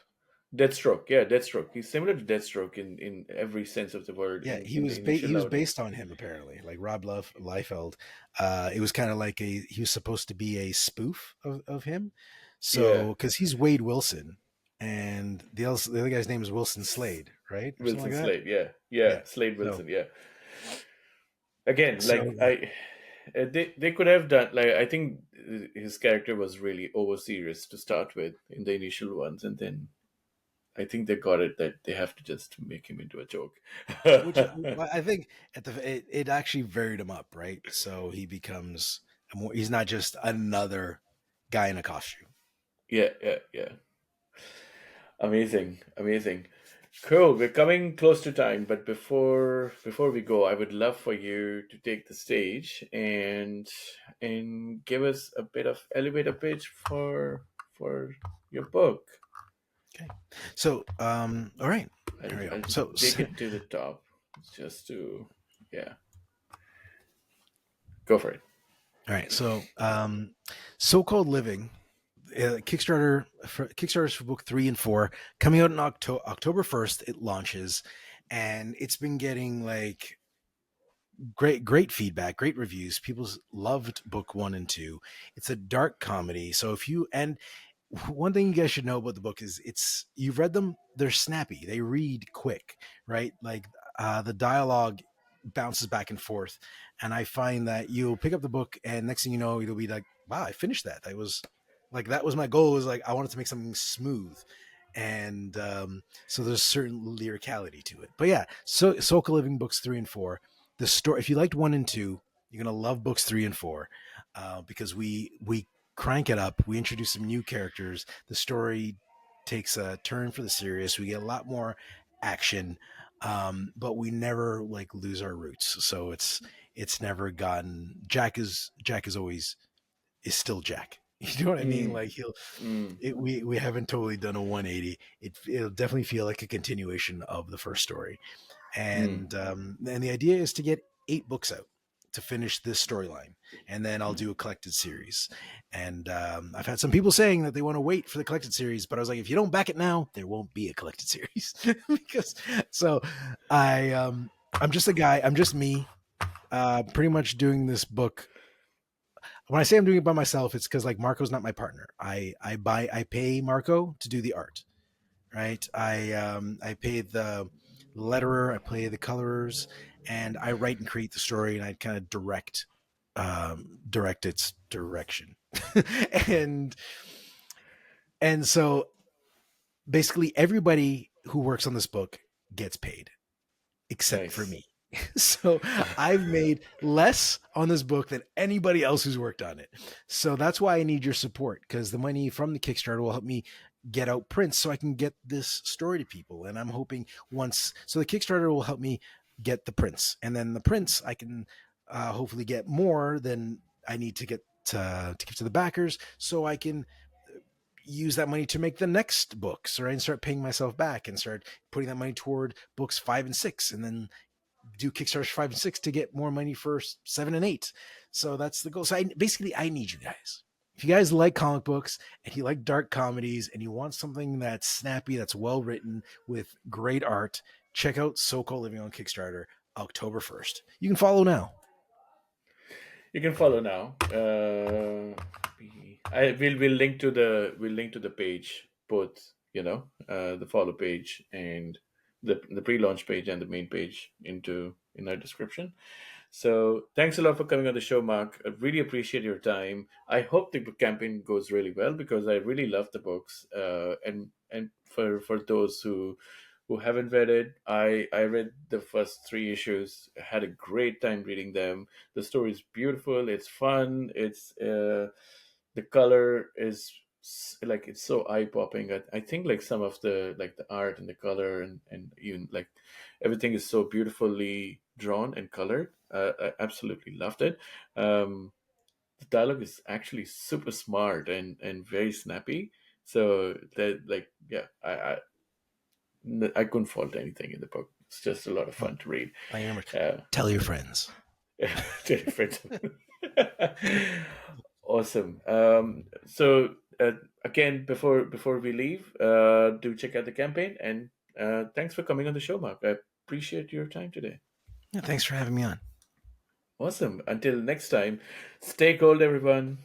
Deathstroke. Yeah, Deathstroke. He's similar to Deathstroke in every sense of the word Yeah, in the initial he was outing. based on him apparently, like Rob Liefeld. It was kind of like he was supposed to be a spoof of him. So Yeah, because he's Wade Wilson, and the other guy's name is Wilson Slade, right, or something Wilson like that. Slade. Yeah, Yeah. yeah, Slade So Wilson. Yeah. Again, so like they could have done, like, I think his character was really over serious to start with in the initial ones, and then I think they got it that they have to just make him into a joke. which I think it actually varied him up, right? So he becomes he's not just another guy in a costume. Yeah, yeah, yeah. Amazing, amazing. Cool. We're coming close to time, but before we go, I would love for you to take the stage and give us a bit of elevator pitch for your book. Okay. So all right, I'll, here we go. I'll So take it to the top just to, yeah, go for it. all right, so so-called living Kickstarters for book 3 and 4 coming out in October 1st. It launches, and it's been getting like great feedback, great reviews. People loved book 1 and 2. It's a dark comedy, so if you and one thing you guys should know about the book is it's you've read them, they're snappy, they read quick, right? Like the dialogue bounces back and forth, and I find that you'll pick up the book and next thing you know you'll be like, wow, I finished that. That was my goal, was like I wanted to make something smooth, and so there's certain lyricality to it. But yeah, so Soul Living books 3 and 4, the story, if you liked 1 and 2, you're gonna love books 3 and 4, because we crank it up. We introduce some new characters. The story takes a turn for the serious. We get a lot more action, but we never like lose our roots. So it's never gotten. Jack is always is still Jack. You know what I mean? Mm, Like mm, we haven't totally done a 180. It'll definitely feel like a continuation of the first story, mm, and the idea is to get 8 books out to finish this storyline, and then I'll mm, do a collected series. And I've had some people saying that they want to wait for the collected series, but I was like, if you don't back it now, there won't be a collected series. Because so I'm just a guy. I'm just me. Pretty much doing this book. When I say I'm doing it by myself, it's because like Marco's not my partner. I pay Marco to do the art, right? I pay the letterer, I pay the colorers, and I write and create the story, and I kind of direct its direction, and so basically everybody who works on this book gets paid except for nice. me. So I've made less on this book than anybody else who's worked on it. So that's why I need your support, because the money from the Kickstarter will help me get out prints so I can get this story to people. And I'm hoping so the Kickstarter will help me get the prints, and then the prints I can hopefully get more than I need to get to give to the backers, so I can use that money to make the next books, right? And start paying myself back and start putting that money toward books 5 and 6, and then do Kickstarters 5 and 6 to get more money for 7 and 8. So that's the goal. So I need you guys. If you guys like comic books and you like dark comedies and you want something that's snappy, that's well written with great art, check out So Called Living on Kickstarter October 1st. You can follow now. You can follow now. I will link to the page, both, the follow page and the pre-launch page and the main page in our description. So thanks a lot for coming on the show, Mark. I really appreciate your time. I hope the campaign goes really well because I really love the books. And for those who haven't read it, I read the first three issues. Had a great time reading them. The story is beautiful. It's fun. It's the color is like it's so eye popping. I think like some of the art and the color and even like everything is so beautifully drawn and colored. I absolutely loved it. Um, the dialogue is actually super smart and very snappy. So that like yeah, I couldn't fault anything in the book. It's just a lot of Well, fun to read. thank you very much. Uh, Tell your friends. different. Awesome. So again, before we leave, do check out the campaign and thanks for coming on the show, Mark. I appreciate your time today. Yeah, thanks for having me on. Awesome. Until next time, stay cold, everyone.